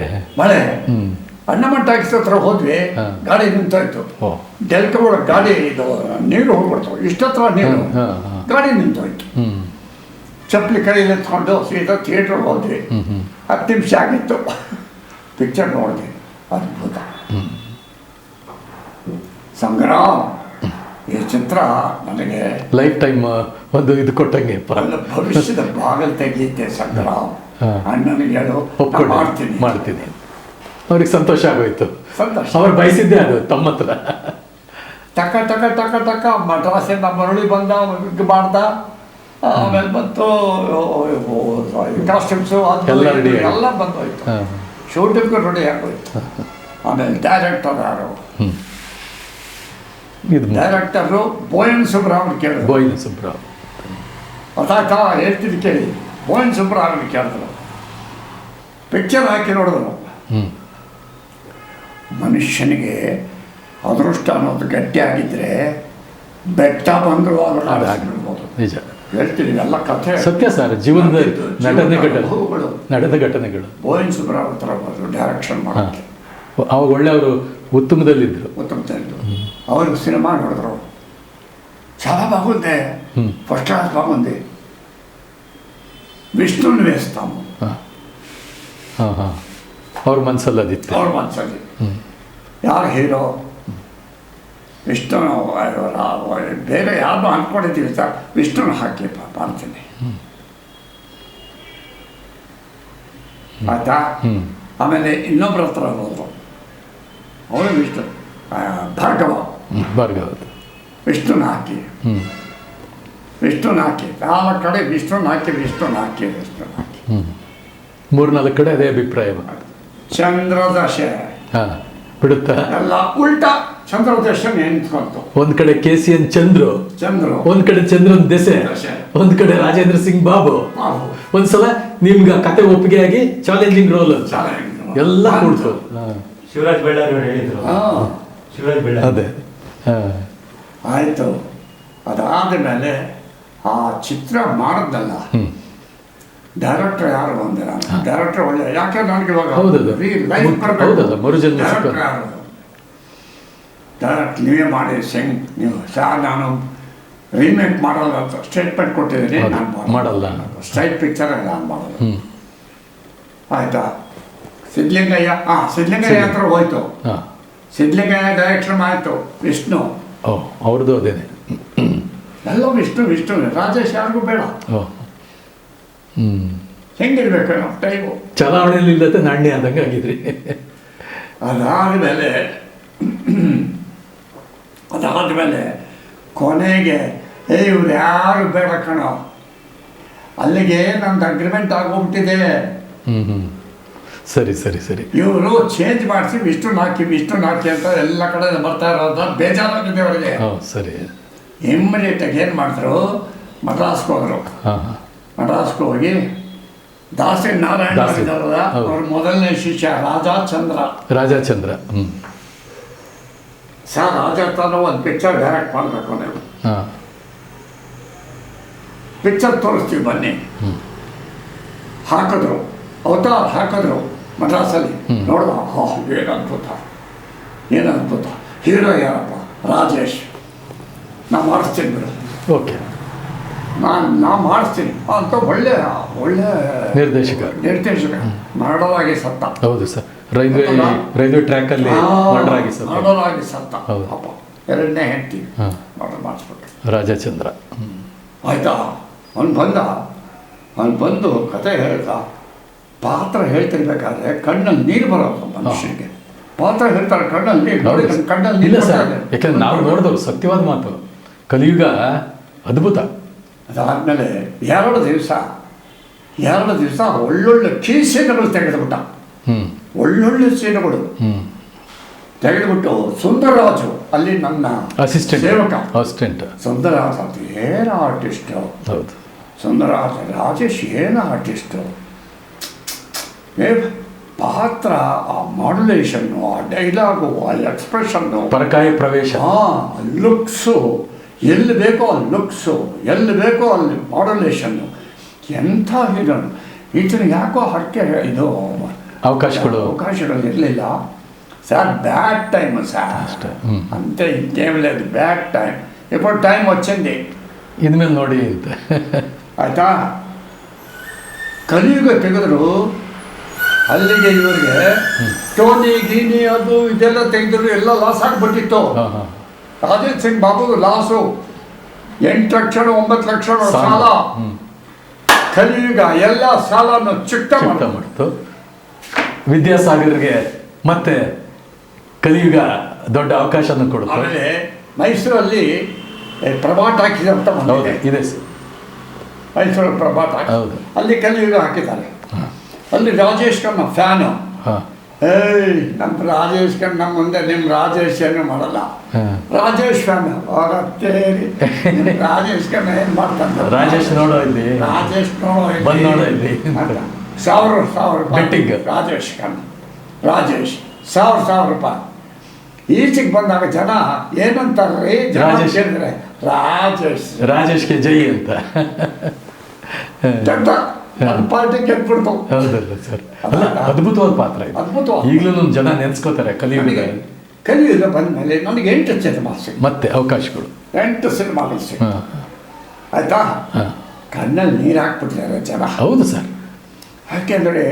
ಅಣ್ಣಮಠ ಹತ್ರ ಹೋದ್ವಿ, ಗಾಡಿ ನಿಂತೋಯ್ತು. ಡೆಲ್ಕ ಗಾಡಿ ಇದು ನೀರು ಹೋಗ್ಬಿಡ್ತು, ಇಷ್ಟತ್ರ ನೀರು, ಗಾಡಿ ನಿಂತೋಯ್ತು. ಚಪ್ಪಲಿ ಕೈಯಲ್ಲಿ ಎತ್ಕೊಂಡು ಸೀದಾ ಥಿಯೇಟ್ರಿಗೆ ಹೋದ್ವಿ. 10 ನಿಮಿಷ ಆಗಿತ್ತು, ಪಿಕ್ಚರ್ ನೋಡಿದ್ವಿ. ಅದ್ಭುತ. ಸಂಗ್ರಾಮ್ ಈ ಚಿತ್ರ ನನಗೆ ಲೈಫ್ ಟೈಮ್ ಒಂದು ಇದು ಕೊಟ್ಟಂಗೆ, ಭವಿಷ್ಯದ ಬಾಗಲ್ ತೆಗೆಯುತ್ತೆ. ಸಂಗ್ರಾಮ್ ಅಣ್ಣನಿಗೆ ಹೇಳು, ಮಾಡ್ತೀನಿ. ಅವ್ರಿಗೆ ಸಂತೋಷ ಆಗೋಯ್ತು, ಸಂತೋಷ. ಅವ್ರು ಬಯಸಿದ್ದೆ ಅದು ತಮ್ಮ ಹತ್ರ. ಟಕ ಮಡ್ರಾಸಿಂದ ಮರಳಿ ಬಂದ, ಮಾಡ್ದ. ಆಮೇಲೆ ಬಂತು ಕಾಸ್ಟ್ಯೂಮ್ಸು, ಎಲ್ಲ ಬಂದೋಯ್ತು. ಶೂಟಿಂಗ್ ರೆಡಿ ಆಗೋಯ್ತು. ಆಮೇಲೆ ಡೈರೆಕ್ಟರ್ ಯಾರು? ಡೈರೆಕ್ಟರು ಬೋಯನ್ ಸುಬ್ರಾವ್ ಕೇಳಿದ್ರು. ಬೋಯನ್ ಸುಬ್ರಾವ್ ಅದಾಕ ಹೇಳ್ತಿದ್ದು ಕೇಳಿ, ಬೋಯನ್ ಸುಬ್ರಾವ್ ಕೇಳಿದ್ರು. ಪಿಕ್ಚರ್ ಹಾಕಿ ನೋಡಿದ್ರು. ಮನುಷ್ಯನಿಗೆ ಅದೃಷ್ಟ ಅನ್ನೋದು ಗಟ್ಟಿಯಾಗಿದ್ದರೆ ಬೆಟ್ಟ ಬಂದರು ಆಗ್ಬಿಡ್ಬೋದು. ನಿಜ ಹೇಳ್ತೀನಿ, ಎಲ್ಲ ಕಥೆ ಸತ್ಯ ಸರ್, ಜೀವನದ ನಡೆದ ಘಟನೆಗಳು. ಬೋಯನ್ ಸುಬ್ರಾವ್ ಹತ್ರ ಬಂದರು ಡೈರೆಕ್ಷನ್ ಮಾಡೋಕ್ಕೆ. ಅವಾಗ ಒಳ್ಳೆ ಅವರು ಉತ್ತಮದಲ್ಲಿದ್ದರು. ಅವ್ರಿಗೆ ಸಿನಿಮಾ ನೋಡಿದ್ರು, చాలా బాగుంది, ఫస్ట్ క్లాస్ బాగుంది, ವಿಷ್ಣುನ ವೇಸ್ತಾము. ಅವ್ರ ಮನಸ್ಸಲ್ಲಿ ಅದಿತ್ತು. ಅವ್ರ ಮನಸ್ಸಲ್ಲಿ ಯಾರು ಹೀರೋ? ವಿಷ್ಣು. ಬೇರೆ ಯಾರು ಅಂದ್ಕೊಂಡಿದ್ದೀವಿ ಸರ್, ವಿಷ್ಣುನ ಹಾಕಿ ಮಾಡ್ತೀನಿ. ಆಯ್ತಾ? ಆಮೇಲೆ ಇನ್ನೊಬ್ಬರ ಹತ್ರ ಹೋದರು, ಅವರು ವಿಷ್ಣು ಭಾರ್ಗವ ವಿಷ್ಣುನ ಹಾಕಿ 4 ಕಡೆ ವಿಷ್ಣುನ ಹಾಕಿ 3-4 ಕಡೆ ಅದೇ ಅಭಿಪ್ರಾಯ. ಚಂದ್ರದಶೆ ಬಿಡುತ್ತಾ ಎಲ್ಲ ಉಲ್ಟಾ ಚಂದ್ರದಶೆ ನಿಂತ್ಕೊಂತು. ಒಂದ್ ಕಡೆ KCN ಚಂದ್ರು, ಒಂದ್ ಕಡೆ ಚಂದ್ರನ್ ದೆಸೆ, ಒಂದ್ ಕಡೆ ರಾಜೇಂದ್ರ ಸಿಂಗ್ ಬಾಬು. ಒಂದ್ಸಲ ನಿಮ್ಗೆ ಕತೆ ಒಪ್ಪಿಗೆ ಆಗಿ ಚಾಲೆಂಜಿಂಗ್ ರೋಲ್ ಎಲ್ಲ ಕೊಡ್ತು. ಶಿವರಾಜ್ ಬೆಳ್ಳಾರಿ ಅವರು ಹೇಳಿದ್ರು. ಶಿವರಾಜ್ ಬೆಳ್ಳಾರಿ ಅದೇ ಆಯಿತು. ಅದಾದ ಮೇಲೆ ಆ ಚಿತ್ರ ಮಾಡಿದ್ನಲ್ಲ, ಡೈರೆಕ್ಟರ್ ಯಾರು ಬಂದೆ ನಾನು. ಡೈರೆಕ್ಟರ್ ಒಳ್ಳೆ, ಯಾಕೆ ನನಗೆ ಇವಾಗ ಡೈರೆಕ್ಟ್ ನೀವೇ ಮಾಡಿ ಸಿಂಗ್ ನೀವು ಸರ್, ನಾನು ರೀಮೇಕ್ ಮಾಡಲ್ಲ ಅಂತ ಸ್ಟೇಟ್ಮೆಂಟ್ ಕೊಟ್ಟಿದ್ದೀನಿ. ನಾನು ಮಾಡಲ್ಲ, ಸ್ಟ್ರೈಟ್ ಪಿಕ್ಚರ್ ನಾನು ಮಾಡಲ್ಲ. ಆಯಿತಾ? ಸಿದ್ಧಲಿಂಗಯ್ಯ ಹತ್ರ ಹೋಯ್ತು. ಸಿದ್ಧಲಿಂಗಯ್ಯ ಡೈರೆಕ್ಷನ್ ಆಯಿತು. ವಿಷ್ಣು ಅವ್ರದ್ದು ಅದೇನೆ, ಎಲ್ಲ ವಿಷ್ಣು. ರಾಜೇಶ್ ಯಾರಿಗೂ ಬೇಡ. ಹೆಂಗಿರ್ಬೇಕು ನಾವು ಟೈಮು? ಚಲಾವಣೆಯಲ್ಲಿ ಇಲ್ಲದೆ ನಾಣ್ಯ ಆದಂಗೆ ಆಗಿದ್ರಿ. ಅದಾದಮೇಲೆ ಕೊನೆಗೆ ಇವ್ರು ಯಾರು ಬೇಡ ಕಣೋ, ಅಲ್ಲಿಗೆ ನಂದು ಅಗ್ರಿಮೆಂಟ್ ಆಗೋಗ್ಬಿಟ್ಟಿದೆ. ಸರಿ ಇವರು ಚೇಂಜ್ ಮಾಡಿಸಿ ವಿಷ್ಣು ಹಾಕಿ ಅಂತ ಎಲ್ಲ ಕಡೆ ಬರ್ತಾ ಇರೋದ ಬೇಜಾರಾಗಿದೆ ಅವರಿಗೆ. ಸರಿ, ಇಮ್ಮಿಡಿಯೇಟಾಗಿ ಏನು ಮಾಡಿದ್ರು, ಮಡ್ರಾಸ್ಗೆ ಹೋದರು. ಮಡ್ರಾಸ್ಗೆ ಹೋಗಿ ದಾಸಿ ನಾರಾಯಣ ಇದ್ದಾರಲ್ಲ, ಅವ್ರ ಮೊದಲನೇ ಶಿಷ್ಯ ರಾಜಾಚಂದ್ರ. ಸರ್, ರಾಜಾಚಂದ್ರ ಒಂದು ಪಿಕ್ಚರ್ ಡೈರೆಕ್ಟ್ ಮಾಡಬೇಕು ನೀವು, ಪಿಕ್ಚರ್ ತೋರಿಸ್ತೀವಿ ಬನ್ನಿ. ಹಾಕಿದ್ರು, ಅವತಾರ ಹಾಕಿದ್ರು ಮದ್ರಾಸಲ್ಲಿ. ನೋಡುವ, ಏನು ಅದ್ಭುತ. ಹೀರೋ ಯಾರಪ್ಪ? ರಾಜೇಶ್. ನಾವು ಮಾಡಿಸ್ತೀನಿ ಬಿಡು. ಓಕೆ. ನಾ ಮಾಡಿಸ್ತೀನಿ ಅಂತ ಒಳ್ಳೆ ನಿರ್ದೇಶಕ ಮರಡಲಾಗಿ ಸತ್ತ. ಹೌದು ಸರ್, ರೈಲ್ವೆ ಟ್ರ್ಯಾಕಲ್ಲಿ ಮರ್ಡರ್ ಆಗಿ ಸತ್ತ. ಮರಡಲಾಗಿ ಸತ್ತ ಹೌದು. ಪಾಪ. ಎರಡನೇ ಹೆಂಡತಿ ಮರ್ಡರ್ ಮಾಡಿಸ್ಬಿಟ್ಟು. ರಾಜಚಂದ್ರ. ಆಯ್ತಾ, ಅವ್ನು ಬಂದು ಕತೆ ಹೇಳ್ದ. ಪಾತ್ರ ಹೇಳ್ತಿರ್ಬೇಕಾದ್ರೆ ಕಣ್ಣಲ್ಲಿ ನೀರು ಬರೋದು ಮನುಷ್ಯನಿಗೆ. ಪಾತ್ರ ಹೇಳ್ತಾರೆ ಕಣ್ಣಲ್ಲಿ ನೀರು ಕಣ್ಣಲ್ಲಿ ಇಲ್ಲ ನೀರು ಸರ್, ಬರ್ತದೆ. ಯಾಕಂದ್ರೆ ನಾವು ನೋಡಿದವ್ರು ಸತ್ಯವಾದ ಮಾತು. ಕಲಿಯುಗ ಅದ್ಭುತ. ಅದಾದಮೇಲೆ 2 ದಿವಸ ಒಳ್ಳೊಳ್ಳೆ ಕೀ ಸೀನುಗಳು ತೆಗೆದುಬಿಟ್ಟ. ಒಳ್ಳೊಳ್ಳೆ ಸೀನುಗಳು ತೆಗೆದುಬಿಟ್ಟು ಸುಂದರರಾಜು ಅಲ್ಲಿ ನನ್ನ ಅಸಿಸ್ಟೆಂಟ್ ಸುಂದರರಾಜ್ ಅಂತ ಏನು ಆರ್ಟಿಸ್ಟು. ಹೌದು, ರಾಜೇಶ್ ಏನು ಆರ್ಟಿಸ್ಟು. ಪಾತ್ರ, ಆ ಮಾಡ್ಯುಲೇಷನ್ನು, ಆ ಡೈಲಾಗು, ಆ ಎಕ್ಸ್ಪ್ರೆಷನ್ನು, ಪರಕಾಯ ಪ್ರವೇಶ, ಲುಕ್ಸು, ಎಲ್ಲಿ ಬೇಕೋ ಅಲ್ಲಿ ಲುಕ್ಸು, ಎಲ್ಲಿ ಬೇಕೋ ಅಲ್ಲಿ ಮಾಡ್ಯುಲೇಷನ್ನು. ಎಂಥ ಹೀರೋನು. ಈತನಿಗೆ ಯಾಕೋ ಹರಕೆ ಇದು ಅವಕಾಶಗಳು ಇರಲಿಲ್ಲ సార్. బ్యాడ్ టైం సార్, అంతే, ఇంకేం లేదు. Bad time. ఇప్పుడు టైం వచ్చింది, ಇನ್ಮೇಲೆ ನೋಡಿ ಅಂತ. ಆಯ್ತಾ. ಕಲಿಯುಗ ತೆಗೆದ್ರು ಅಲ್ಲಿಗೆ ಇವರಿಗೆ ಟೋನಿ ಗೀನಿ ಅದು ಇದೆಲ್ಲ ತೆಗೆದ್ರು, ಎಲ್ಲ ಲಾಸ್ ಆಗಿಬಿಟ್ಟಿತ್ತು. ರಾಜೇಶ್ ಸಿಂಗ್ ಬಾಬು ಲಾಸು 8 ಲಕ್ಷ 9 ಲಕ್ಷ ಸಾಲ. ಕಲಿಯುಗ ಎಲ್ಲ ಸಾಲನ್ನು ಚಿಕ್ಕ ಮಾಡ್ತು. ವಿದ್ಯಾಸಾಗರ್ಗೆ ಮತ್ತೆ ಕಲಿಯುಗ ದೊಡ್ಡ ಅವಕಾಶನ ಕೊಡುತ್ತೆ. ಆಮೇಲೆ ಮೈಸೂರಲ್ಲಿ ಪ್ರಭಾ ಟಾಕೀಸ್ ಅಂತ ಬಂದಿದೆ. ಇದೆ ಸರ್, ಮೈಸೂರಲ್ಲಿ ಪ್ರಭಾ ಟಾಕೀಸ್, ಅಲ್ಲಿ ಕಲಿಯುಗ ಹಾಕಿದ್ದಾರೆ. ಅಲ್ಲಿ ರಾಜೇಶ್ ಖನ್ನಾ ಫ್ಯಾನು. ನಮ್ಮ ರಾಜೇಶ್ ಖನ್ನಾ ಮುಂದೆ ನಿಮ್ಮ ರಾಜೇಶ್ ಏನು ಮಾಡಲ್ಲ. ರಾಜೇಶ್ ಫ್ಯಾನ್ ಹೊರತೇರಿ. ರಾಜೇಶ್ ಖನ್ನಾ ಏನು ಮಾಡ್ತಾನೆ, ರಾಜೇಶ್ ನೋಡೋ ಇಲ್ಲಿ, ರಾಜೇಶ್ ನೋಡೋ ಇಲ್ಲಿ 1000 ರೂಪಾಯಿ ರಾಜೇಶ್ ಖನ್ನಾ. ರಾಜೇಶ್ 1000 ರೂಪಾಯಿ. ಈಚೆಗೆ ಬಂದಾಗ ಜನ ಏನಂತಾರೆ, ಕೇಳಿದ್ರೆ ರಾಜೇಶ್ಗೆ ಜೈ ಅಂತ ದೊಡ್ಡ ಪಾರ್ಟಿ ಗೆದ್ಬಿಡ್ತು. ಹೌದಲ್ಲ ಸರ್, ಅದ್ಭುತವಾದ ಪಾತ್ರ ಇದು. ಅದ್ಭುತವಾದ. ಈಗಲೂ ಜನ ನೆನೆಸ್ಕೋತಾರೆ ಕಲಿಯುಗ ಬಂದ ಮೇಲೆ ನನಗೆ 8 ಸಿನಿಮಾ ಸಿಕ್ತು. ಮತ್ತೆ ಅವಕಾಶಗಳು 8 ಸಿನಿಮಾಗಳು ಸಿಕ್ತು. ಆಯ್ತಾ. ಕಣ್ಣಲ್ಲಿ ನೀರು ಹಾಕ್ಬಿಟ್ಟಿದ್ದಾರೆ ಜನ. ಹೌದು ಸರ್, ಯಾಕೆಂದರೆ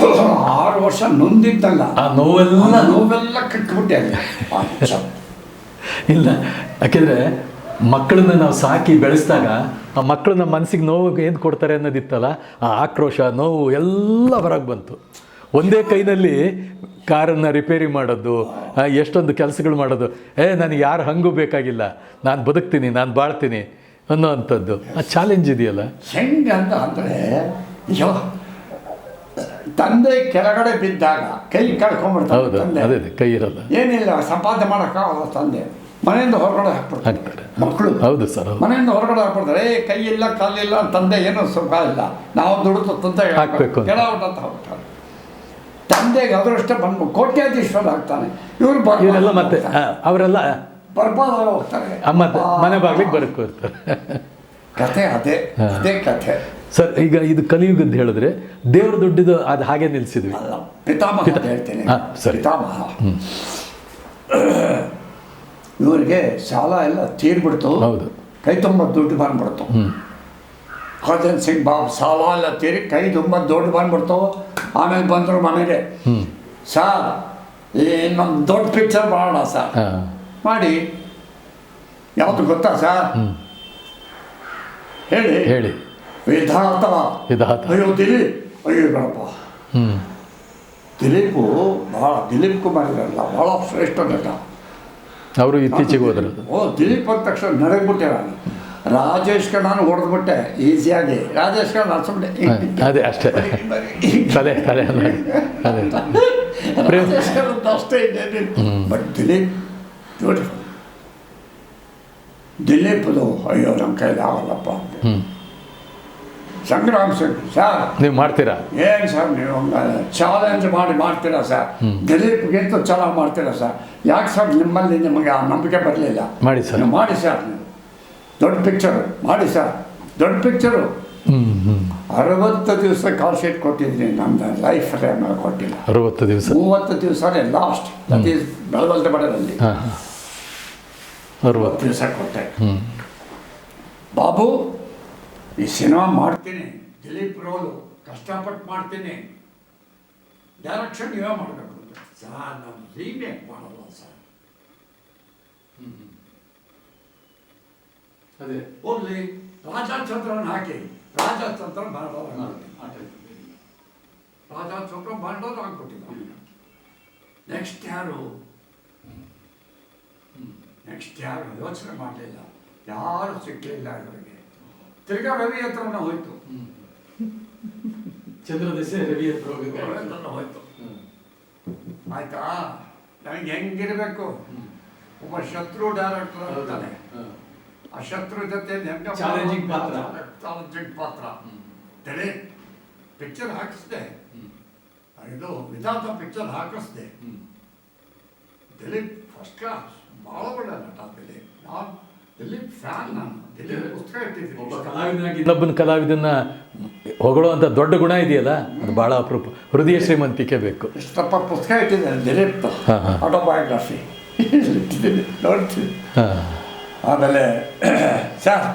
6 ವರ್ಷ ನೊಂದಿದ್ದಲ್ಲ, ಆ ನೋವೆಲ್ಲ ಕಟ್ಬಿಟ್ಟೆ. ಇಲ್ಲ, ಯಾಕೆಂದರೆ ಮಕ್ಕಳನ್ನ ನಾವು ಸಾಕಿ ಬೆಳೆಸಿದಾಗ ಆ ಮಕ್ಕಳು ನಮ್ಮ ಮನಸ್ಸಿಗೆ ನೋವು ಏನು ಕೊಡ್ತಾರೆ ಅನ್ನೋದಿತ್ತಲ್ಲ, ಆ ಆಕ್ರೋಶ, ನೋವು ಎಲ್ಲ ಹೊರಗೆ ಬಂತು. ಒಂದೇ ಕೈನಲ್ಲಿ ಕಾರನ್ನು ರಿಪೇರಿ ಮಾಡೋದು, ಎಷ್ಟೊಂದು ಕೆಲಸಗಳು ಮಾಡೋದು. ನನಗೆ ಯಾರು ಹಂಗೂ ಬೇಕಾಗಿಲ್ಲ, ನಾನು ಬದುಕ್ತೀನಿ, ನಾನು ಬಾಳ್ತೀನಿ ಅನ್ನೋ ಅಂಥದ್ದು ಆ ಚಾಲೆಂಜ್ ಇದೆಯಲ್ಲ. ಹೆಂಗೆ ಅಂತ ಅಂದರೆ, ತಂದೆ ಕೆಳಗಡೆ ಬಿದ್ದಾಗ ಕೈ ಕಳ್ಕೊಂಡ್ಬಿಡ್ತಾರೆ. ಹೌದು, ಅದೇ ಕೈ ಇರೋದು ಏನಿಲ್ಲ, ಸಂಪಾದನೆ ಮಾಡೋಕ್ಕಾಗಲ್ಲ. ತಂದೆ ಮನೆಯಿಂದ ಹೊರಗಡೆ ಹಾಕ್ಬಿಡ್ತಾರೆ ಮಕ್ಕಳು. ಹೌದು ಸರ್, ಮನೆಯಿಂದ ಹೊರಗಡೆ ಹಾಕ್ಬಿಡ್ತಾರೆ. ಕೈ ಇಲ್ಲ, ಕಾಲಿಲ್ಲ, ತಂದೆ ಏನೋ ಸುಖ ಇಲ್ಲ, ನಾವು ದುಡಿದು ತಂದೆ ಹಾಕ್ಬೇಕು ಕೆಳಗಡೆ ಅಂತ ಹೋಗ್ತಾರೆ. ತಂದೆಗೆ ಅದೃಷ್ಟ ಬಂದು ಕೋಟ್ಯಾಧೀಶ್ವರ ಆಗ್ತಾನೆ. ಇವರೆಲ್ಲ ಮತ್ತೆ ಅವರೆಲ್ಲ ಬರ್ಬಾದಾಗ ಹೋಗ್ತಾರೆ. ಮನೆ ಬಾಗ್ಲಿಗೆ ಬರಕೋರ್ತಾರೆ. ಕಥೆ ಅದೇ ಕಥೆ ಸರ್. ಈಗ ಇದು ಕಲಿಯುಗದ್ದು ಹೇಳಿದ್ರೆ ದೇವ್ರ ದುಡ್ಡಿದು ಅದು ಹಾಗೆ ನಿಲ್ಸಿದ್ವಿ. ಅಲ್ಲ, ಪಿತಾಮಹ ಅಂತ ಹೇಳ್ತೀನಿ. ಸರಿ, ಪಿತಾಮಹ ಇವರಿಗೆ ಸಾಲ ಎಲ್ಲ ತೀರ್ಬಿಡ್ತು. ಹೌದು, ಕೈ ತುಂಬ ದುಡ್ಡು ಬಂದ್ಬಿಡ್ತು. ರಾಜೇಶ್ ಸಿಂಗ್ ಬಾಬು ಸಾಲ ಎಲ್ಲ ತೀರಿ ಕೈ ತುಂಬ ದುಡ್ಡು ಬಂದ್ಬಿಡ್ತು. ಆಮೇಲೆ ಬಂದರು ಮನೆಗೆ. ಸಾರ್, ಇನ್ನೊಂದು ದೊಡ್ಡ ಪಿಕ್ಚರ್ ಮಾಡೋಣ ಸರ್. ಮಾಡಿ. ಯಾವುದು ಗೊತ್ತಾ ಸರ್? ಹೇಳಿ. ವಿಧಾತ. ಅಯ್ಯೋ ಬೇಡಪ್ಪ. ದಿಲೀಪ್ ಕುಮಾರ್ ಇರಲ್ಲ, ಭಾಳ ಶ್ರೇಷ್ಠ ನಟ. ಅವರು ಇತ್ತೀಚೆಗೆ ಹೋದ್ರು. ದಿಲೀಪ್ ಅಂದ ತಕ್ಷಣ ನಡೆದ್ಬಿಟ್ಟೆ ನಾನು. ರಾಜೇಶ್ ಖನ್ನಾನು ಹೊಡೆದ್ಬಿಟ್ಟೆ ಈಸಿಯಾಗಿ. ರಾಜೇಶ್ ಖನ್ನಾ ಸುಮ್ಮನೆ ಅದೇ ಅಷ್ಟೇ, ತಲೆ ರಾಜೇಶ್ ಖನ್ನಾ ಅಷ್ಟೇ ಇದೆ. But Dilip beautiful. ದಿಲೀಪ್ದು ಅಯ್ಯೋ ನಮ್ಮ ಕೈಲಿ ಆಗಲ್ಲಪ್ಪ. ಸಂಗ್ರಾಮ್ ಸಿಂಗ್ ಸರ್, ನೀವು ಮಾಡ್ತೀರಾ? ಏನು ಸರ್ ನೀವು ಚಾಲೆಂಜ್ ಮಾಡ್ತೀರಾ ಸರ್? ದಿಲೀಪ್ಗಿಂತ ಚೆನ್ನಾಗಿ ಮಾಡ್ತೀರಾ ಸರ್? ಯಾಕೆ ಸರ್ ನಿಮ್ಮಲ್ಲಿ ನಿಮಗೆ ಆ ನಂಬಿಕೆ ಬರಲಿಲ್ಲ? ಮಾಡಿ ಸರ್, ಮಾಡಿ ಸರ್. ನೀವು ದೊಡ್ಡ ಪಿಕ್ಚರು ಮಾಡಿ ಸರ್. ದೊಡ್ಡ ಪಿಕ್ಚರು 60 ದಿವಸ ಕಾಲ್ ಶೀಟ್ ಕೊಟ್ಟಿದ್ದೀನಿ. ನಮ್ಮದು ಲೈಫ್ ಟೈಮಲ್ಲಿ ಕೊಟ್ಟಿಲ್ಲ. 60 ದಿವಸ 30 ದಿವಸನೇ ಲಾಸ್ಟ್. ದಟ್ ಈಸ್ ಬೆಳವಲ್ತೆ ಬಡದಲ್ಲಿ 60 ದಿವಸ ಕೊಟ್ಟೆ. ಬಾಬು ಈ ಸಿನಿಮಾ ಮಾಡ್ತೀನಿ, ದಿಲೀಪ್ ರೋಲು ಕಷ್ಟಪಟ್ಟು ಮಾಡ್ತೀನಿ, ಡೈರೆಕ್ಷನ್ ನೀವೇ ಮಾಡಬೇಕು. ಸರ್ ನಾವು ರೀಮೇಕ್ ಮಾಡಲ್ಲ ಸರ್. ಅದೇ ಹೋಗ್ಲಿ ರಾಜಚಂದ್ರನ್ ಹಾಕಿ, ರಾಜಚಂದ್ರ ಮಾಡೋದು ರಾಜಚಂದ್ರ ಮಾಡೋದು ಹಾಕ್ಬಿಟ್ಟಿಲ್ಲ. ನೆಕ್ಸ್ಟ್ ಯಾರು ಯೋಚನೆ ಮಾಡಲಿಲ್ಲ, ಯಾರು ಸಿಕ್ಕಲಿಲ್ಲ ಇವರಿಗೆ. ತಿರ್ಗಾ ರವಿ ಹತ್ರನ ಹೋಯ್ತು, ಚಂದ್ರದಶೆ ರವಿ ಹತ್ರ ಹೋಯ್ತು. ಆಯ್ತಾ, ನನಗೆ ಹೆಂಗಿರ್ಬೇಕು, ಒಬ್ಬ ಶತ್ರು ಡೈರೆಕ್ಟರ್ ಅಂತಾನೆ, ಆ ಶತ್ರು ಜೊತೆ ಚಾಲೆಂಜಿಂಗ್ ಪಾತ್ರ ತಲೆ ಪಿಕ್ಚರ್ ಹಾಕಿಸ್ದೆ, ಇದು ವಿಧಾತ ಪಿಕ್ಚರ್ ಹಾಕಿಸ್ದೆ. ದಿಲೀಪ್ ಫಸ್ಟ್ ಕ್ಲಾಸ್, ಭಾಳ ಒಳ್ಳೆ ನಟ ದಿಲೀಪ್. ನಾನು ದಿಲೀಪ್ ಫ್ಯಾನ್, ನಾನು ದಿಲೀಪ್ ಪುಸ್ತಕ ಇಟ್ಟಿದ್ದೀನಿ. ಇನ್ನೊಬ್ಬನ ಕಲಾವಿದನ್ನ ಹೊಗಳುವಂಥ ದೊಡ್ಡ ಗುಣ ಇದೆಯಲ್ಲ, ಅದು ಭಾಳ ಅಪರೂಪ. ಹೃದಯ ಶ್ರೀಮಂತಿಕೆ ಬೇಕು. ಇಷ್ಟಪ್ಪ ಪುಸ್ತಕ ಇಟ್ಟಿದ್ದಾರೆ ದಿಲೀಪ್ ಆಟೋಬಯೋಗ್ರಫಿ ಇಟ್ಟಿದ್ದೀನಿ, ನೋಡ್ತೀನಿ. ಆಮೇಲೆ ಸರ್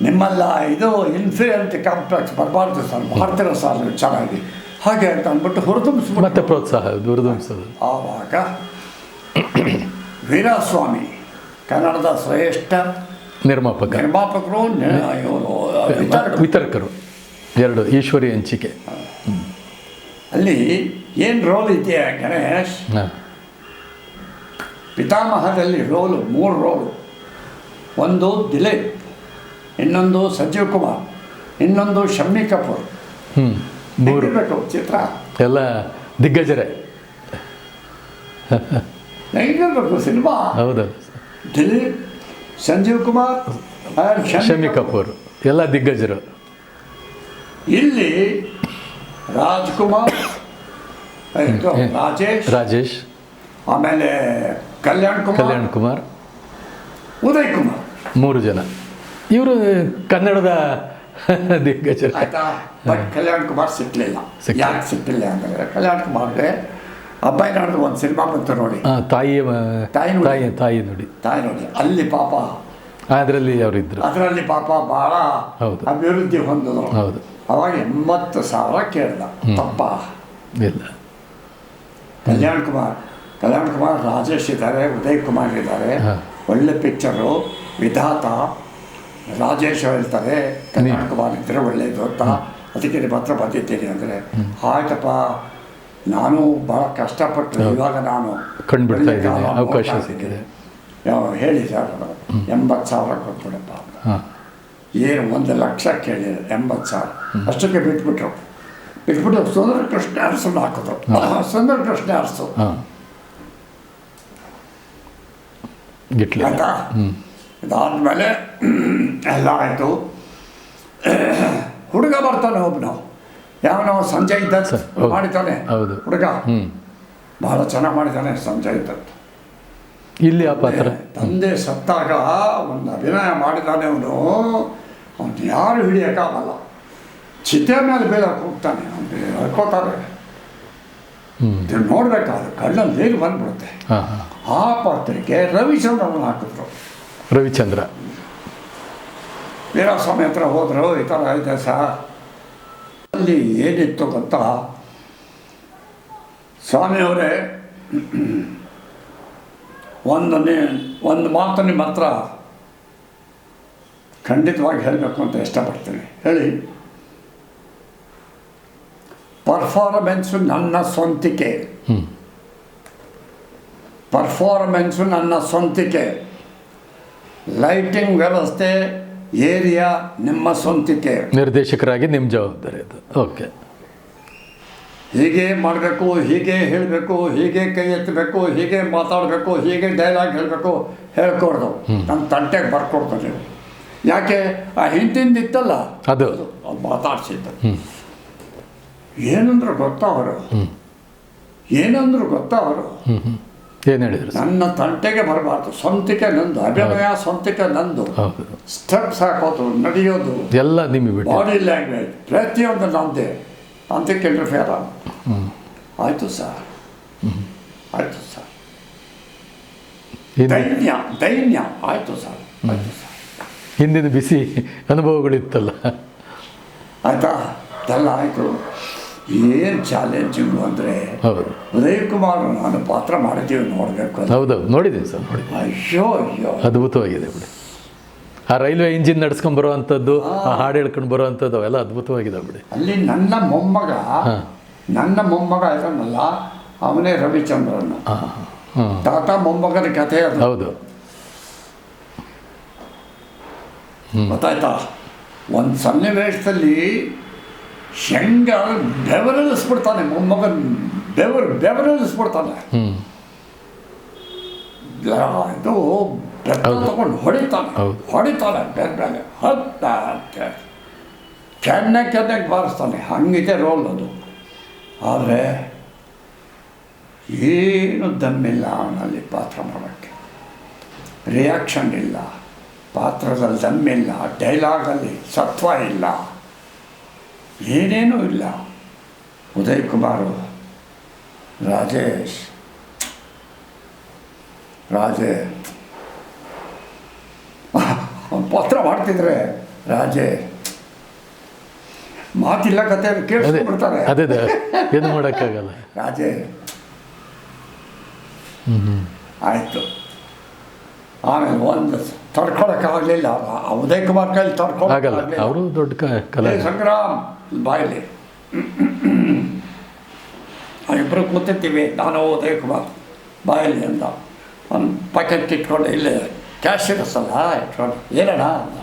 ನಿಮ್ಮಲ್ಲ ಇದು ಇನ್ಫೀರಿಯಾರಿಟಿ ಕಾಂಪ್ಲೆಕ್ಸ್ ಬರಬಾರ್ದು ಸರ್, ಮಾಡ್ತೀರ ಸರ್ ಚೆನ್ನಾಗಿ ಹಾಗೆ ಅಂತ ಅಂದ್ಬಿಟ್ಟು ಹುರಿದುಂಬಿಸ್ಬಿಟ್ಟು ಮತ್ತೆ ಪ್ರೋತ್ಸಾಹ ಹುರಿದುಂಬಿಸೋದು. ಆವಾಗ ವೀರಸ್ವಾಮಿ ಕನ್ನಡದ ಶ್ರೇಷ್ಠ ನಿರ್ಮಾಪಕರು, ವಿತರಕರು, ಎರಡು ಈಶ್ವರಿ ಹಂಚಿಕೆ. ಅಲ್ಲಿ ಏನು ರೋಲ್ ಇದೆಯಾ ಗಣೇಶ್, ಪಿತಾಮಹದಲ್ಲಿ ರೋಲು 3 ರೋಲು. ಒಂದು ದಿಲೀಪ್, ಇನ್ನೊಂದು ಸಂಜೀವ್ ಕುಮಾರ್, ಇನ್ನೊಂದು ಶಮ್ಮಿ ಕಪೂರ್. 3 ಚಿತ್ರ ಎಲ್ಲ ದಿಗ್ಗಜರೇ. ಹೆಂಗಿರ್ಬೇಕು ಸಿನಿಮಾ? ಹೌದು. ದಿಲೀಪ್, ಸಂಜೀವ್ ಕುಮಾರ್, ಶಮ್ಮಿ ಕಪೂರ್ ಎಲ್ಲ ದಿಗ್ಗಜರು. ಇಲ್ಲಿ ರಾಜ್ಕುಮಾರ್, ರಾಜೇಶ್, ಆಮೇಲೆ ಕಲ್ಯಾಣ್ ಕುಮಾರ್, ಉದಯ್ ಕುಮಾರ್, 3 ಜನ. ಇವರು ಕನ್ನಡದ ದಿಗ್ಗಜರು. ಆಯ್ತಾ. ಬಟ್ ಕಲ್ಯಾಣ್ ಕುಮಾರ್ ಸಿಕ್ಕಲಿಲ್ಲ. ಯಾಕೆ ಸಿಕ್ಕಿಲ್ಲ ಅಂದರೆ, ಕಲ್ಯಾಣ್ ಕುಮಾರ್ಗೆ ಅಬ್ಬಾಯಿ ನಾಡ್ದು ಒಂದು ಸಿನಿಮಾ ಬಂತು ನೋಡಿ, ತಾಯಿ ನೋಡಿ. ಅಲ್ಲಿ ಪಾಪ ಅದರಲ್ಲಿ ಅವರಿದ್ರು, ಅದರಲ್ಲಿ ಪಾಪ ಭಾಳ ಅಭಿವೃದ್ಧಿ ಹೊಂದಿದ್ರು. ಹೌದು. ಅವಾಗ 80,000 ಕೇಳ್ದ. ತಪ್ಪ ಇಲ್ಲ. ಕಲ್ಯಾಣ್ ಕುಮಾರ್, ರಾಜೇಶ್ ಇದ್ದಾರೆ, ಉದಯ್ ಕುಮಾರ್ ಇದ್ದಾರೆ. ಒಳ್ಳೆ ಪಿಕ್ಚರು, ವಿಧಾತ. ರಾಜೇಶ್ ಹೇಳ್ತಾರೆ ಕಲ್ಯಾಣ್ ಕುಮಾರ್ ಇದ್ದರೆ ಒಳ್ಳೆಯದು ಅಂತ, ಅದಕ್ಕೆ ನಿಮ್ಮ ಹತ್ರ ಬಂದಿದ್ದೀನಿ ಅಂದರೆ, ಆಯ್ತಪ್ಪ ನಾನು ಭಾಳ ಕಷ್ಟಪಟ್ಟು ಇವಾಗ ನಾನು ಕಂಡುಬಿಡ್ತಾ ಇದ್ದೀನಿ, ಅವಕಾಶ ಸಿಕ್ಕಿದೆ. ಹೇಳಿ ಸರ್ 80,000 ಕೊಟ್ಬಿಡಪ್ಪ. ಏನು 1 ಲಕ್ಷ ಕೇಳಿ 80,000 ಅಷ್ಟಕ್ಕೆ ಬಿಟ್ಬಿಟ್ರು. ಸುಂದರ ಕೃಷ್ಣ ಅರಸನ್ನು ಹಾಕಿದ್ರು. ಸುಂದರ ಕೃಷ್ಣ ಅರಸು ಆಯ್ತಾ. ಇದಾದ್ಮೇಲೆ ಎಲ್ಲ ಆಯಿತು. ಹುಡುಗ ಬರ್ತಾನೆ ಒಬ್ಬನು, ಯಾವನೋ ಸಂಜಯ್ ದತ್ ಮಾಡಿದ್ದಾನೆ ಹುಡುಗ, ಬಹಳ ಚೆನ್ನಾಗಿ ಮಾಡಿದ್ದಾನೆ ಸಂಜಯ್ ದತ್. ಇಲ್ಲಿ ಆ ಪಾತ್ರ ತಂದೆ ಸತ್ತಾಗ ಒಂದು ಅಭಿನಯ ಮಾಡಿದ್ದಾನೆ ಅವನು ಯಾರು ಹಿಡಿಯೋಕ್ಕಾಗಲ್ಲ. ಚಿತೆ ಮೇಲೆ ಬೀಳಕ್ಕೆ ಹೋಗ್ತಾನೆ, ಅವನಿಗೆ ಹರ್ಕೋತಾರೆ. ನೋಡ್ಬೇಕಾದ್ರೆ ಕಣ್ಣಲ್ಲಿ ನೀರು ಬಂದ್ಬಿಡುತ್ತೆ. ಆ ಪಾತ್ರಕ್ಕೆ ರವಿಚಂದ್ರನ ಹಾಕಿದ್ರು. ರವಿಚಂದ್ರ ವೀರಸ್ವಾಮಿ ಹತ್ರ ಹೋದರು, ಈ ಥರ ಇದೆ ಸರ್. ಅಲ್ಲಿ ಏನಿತ್ತು ಗೊತ್ತಾ ಸ್ವಾಮಿಯವರೇ, ಒಂದು ಮಾತು ನಿಮ್ಮ ಹತ್ರ ಖಂಡಿತವಾಗಿ ಹೇಳಬೇಕು ಅಂತ ಇಷ್ಟಪಡ್ತೀನಿ. ಹೇಳಿ. ಪರ್ಫಾರ್ಮೆನ್ಸು ನನ್ನ ಸ್ವಂತಿಕೆ, ಲೈಟಿಂಗ್ ವ್ಯವಸ್ಥೆ, ಏರಿಯಾ ನಿಮ್ಮ ಸ್ವಂತಿಕೆ. ನಿರ್ದೇಶಕರಾಗಿ ನಿಮ್ಮ ಜವಾಬ್ದಾರಿ ಅದು. ಓಕೆ. ಹೀಗೆ ಮಾಡಬೇಕು, ಹೀಗೆ ಹೇಳಬೇಕು, ಹೀಗೆ ಕೈ ಎತ್ತಬೇಕು, ಹೀಗೆ ಮಾತಾಡಬೇಕು, ಹೀಗೆ ಡೈಲಾಗ್ ಹೇಳಬೇಕು ಹೇಳ್ಕೊಡ್ದು. ನನ್ನ ತಂಟೆಗೆ ಬರ್ಕೊಡ್ದು ನೀವು. ಯಾಕೆ ಆ ಹಿಂದಿಂದಿತ್ತಲ್ಲ ಅದು ಮಾತಾಡ್ಸಿದ್ದು. ಏನಂದ್ರು ಗೊತ್ತಾ ಅವರು, ಏನು ಹೇಳಿದ್ರು? ನನ್ನ ತಂಟೆಗೆ ಬರಬಾರ್ದು, ಸ್ವಂತಿಕೆ ನಂದು, ಅಭಿನಯ ಸ್ವಂತಿಕೆ ನಂದು, ಸ್ಟೆಪ್ಸ್ ಹಾಕೋದು, ನಡೆಯೋದು ಎಲ್ಲ ನಿಮಗೆ, ಬಾಡಿ ಲ್ಯಾಂಗ್ವೇಜ್ ಪ್ರತಿಯೊಂದು ನಂದೇ. ಅಂತಕ್ಕೆ ಇಂಟರ್ಫಿಯರ್ ಆಯಿತು ಸರ್. ದೈನ್ಯ ಆಯಿತು ಸರ್. ಹಿಂದಿನ ಬಿಸಿ ಅನುಭವಗಳಿತ್ತಲ್ಲ, ಆಯಿತಾ ಎಲ್ಲ ಆಯಿತು. ಏನು ಚಾಲೆಂಜಿಂಗು ಅಂದರೆ ಹೌದು ಉದಯ್ ಕುಮಾರ್ ನಾನು ಪಾತ್ರ ಮಾಡಿದ್ದೀವಿ ನೋಡಬೇಕು ಅಂತ. ಹೌದೌದು ನೋಡಿದ್ದೀನಿ ಸರ್, ನೋಡಿ. ಅಯ್ಯೋ ಅಯ್ಯೋ ಅದ್ಭುತವಾಗಿದೆ ಬಿಡಿ. ಆ ರೈಲ್ವೆ ಇಂಜಿನ್ ನಡ್ಸ್ಕೊಂಡು ಬರೋವಂಥದ್ದು, ಆ ಹಾಡು ಹೇಳ್ಕೊಂಡು ಬರೋವಂಥದ್ದು ಅವೆಲ್ಲ ಅದ್ಭುತವಾಗಿದೆ ಬಿಡಿ. ಅಲ್ಲಿ ನನ್ನ ಮೊಮ್ಮಗ ಇದನ್ನಲ್ಲ, ಅವನೇ ರವಿಚಂದ್ರನ್. ತಾತ ಮೊಮ್ಮಗನ ಕಥೆ ಅದು. ಹೌದು. ಗೊತ್ತಾಯ್ತಾ? ಒಂದು ಸನ್ನಿವೇಶದಲ್ಲಿ ಹೆಂಗ ಬೆವರಿಳಿಸ್ಬಿಡ್ತಾನೆ ಮೊಮ್ಮಗನ್, ಬೆವರಿಳಿಸ್ಬಿಡ್ತಾನೆ. ಇದು ಬೆತ್ತ ತಗೊಂಡು ಹೊಡಿತಾನೆ ಬೆನ್ಮೇಲೆ ಚೆನ್ನಾಗಿ ಬಾರಿಸ್ತಾನೆ. ಹಂಗಿದೆ ರೋಲ್ ಅದು. ಆದರೆ ಏನು ದಮ್ಮಿಲ್ಲ ಅವನಲ್ಲಿ ಪಾತ್ರ ಮಾಡೋಕ್ಕೆ, ರಿಯಾಕ್ಷನ್ ಇಲ್ಲ, ಪಾತ್ರದಲ್ಲಿ ದಮ್ಮಿಲ್ಲ, ಡೈಲಾಗಲ್ಲಿ ಸತ್ವ ಇಲ್ಲ, ಏನೇನೂ ಇಲ್ಲ. ಉದಯ್ ಕುಮಾರು, ರಾಜೇಶ್ ಪಾತ್ರ ಮಾಡ್ತಿದ್ರೆ ಮಾತಿಲ್ಲ, ಕತೆ ಕೇಳಿಸ್ಬಿಡ್ತಾರೆ. ಅದೇ ಏನು ಮಾಡೋಕ್ಕಾಗಲ್ಲ. ಆಯಿತು. ಆಮೇಲೆ ಒಂದು ತಡ್ಕೊಳಕ್ಕಾಗಲಿಲ್ಲ, ಉದಯ್ ಕುಮಾರ್ ಕೈಲಿ ಆಗಲ್ಲ, ಅವರು ದೊಡ್ಡ ಕಲೆ. ಸಂಗ್ರಾಮ್ ಬಾಯಲ್ಲಿ ಇಬ್ಬರು ಕೂತಿರ್ತೀವಿ, ನಾನು ಉದಯ್ ಕುಮಾರ್ ಬಾಯಲ್ಲಿ ಅಂತ ಒಂದು ಪ್ಯಾಕೆಟ್ ಇಟ್ಕೊಂಡು, ಇಲ್ಲಿ ಕ್ಯಾಶ್ ಇರಿಸಲ್ಲ ಇಟ್ಕೊಂಡು, ಏನಣ್ಣ ಅಂದ.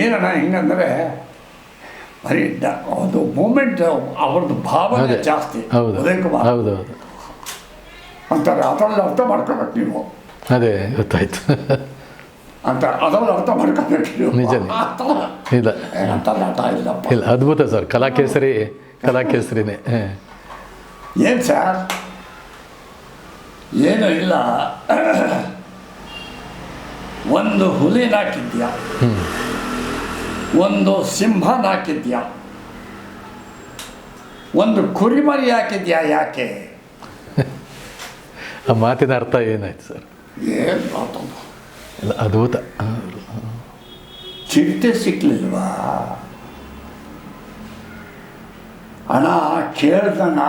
ಏನಣ್ಣ ಹಿಂಗಂದರೆ ಬರೀ ಅದು ಮೂಮೆಂಟ್, ಅವ್ರದ್ದು ಭಾವನೆ ಜಾಸ್ತಿ ಉದಯ್ ಕುಮಾರ್ ಅಂತಾರೆ. ಅದರಲ್ಲಿ ಅರ್ಥ ಮಾಡ್ಕೋಬೇಕು ನೀವು. ಅದೇ ಗೊತ್ತಾಯ್ತು ಅಂತ ಅದರಲ್ಲಿ ಅರ್ಥ ಮಾಡ್ಕೋಬೇಕು ನೀವು. ನಿಜ ಇಲ್ಲ ಅಂತ ನಟ ಇಲ್ಲಪ್ಪ. ಇಲ್ಲ, ಅದ್ಭುತ ಸರ್. ಕಲಾಕೇಸರಿನೇ. ಏನು ಸರ್, ಏನೂ ಇಲ್ಲ. ಒಂದು ಹುಲಿನ ಹಾಕಿದ್ಯಾ, ಒಂದು ಸಿಂಹನ ಹಾಕಿದ್ಯಾ, ಒಂದು ಕುರಿಮರಿ ಹಾಕಿದ್ಯಾ, ಯಾಕೆ? ಆ ಮಾತಿನ ಅರ್ಥ ಏನಾಯ್ತು ಸರ್? ಏನು ಮಾತಲ್ಲ, ಇಲ್ಲ ಅದ್ಭುತ. ಚಿಟ್ಟೆ ಸಿಕ್ಲಿಲ್ವಾ? ಹಣ ಕೇಳ್ದಣ್ಣ,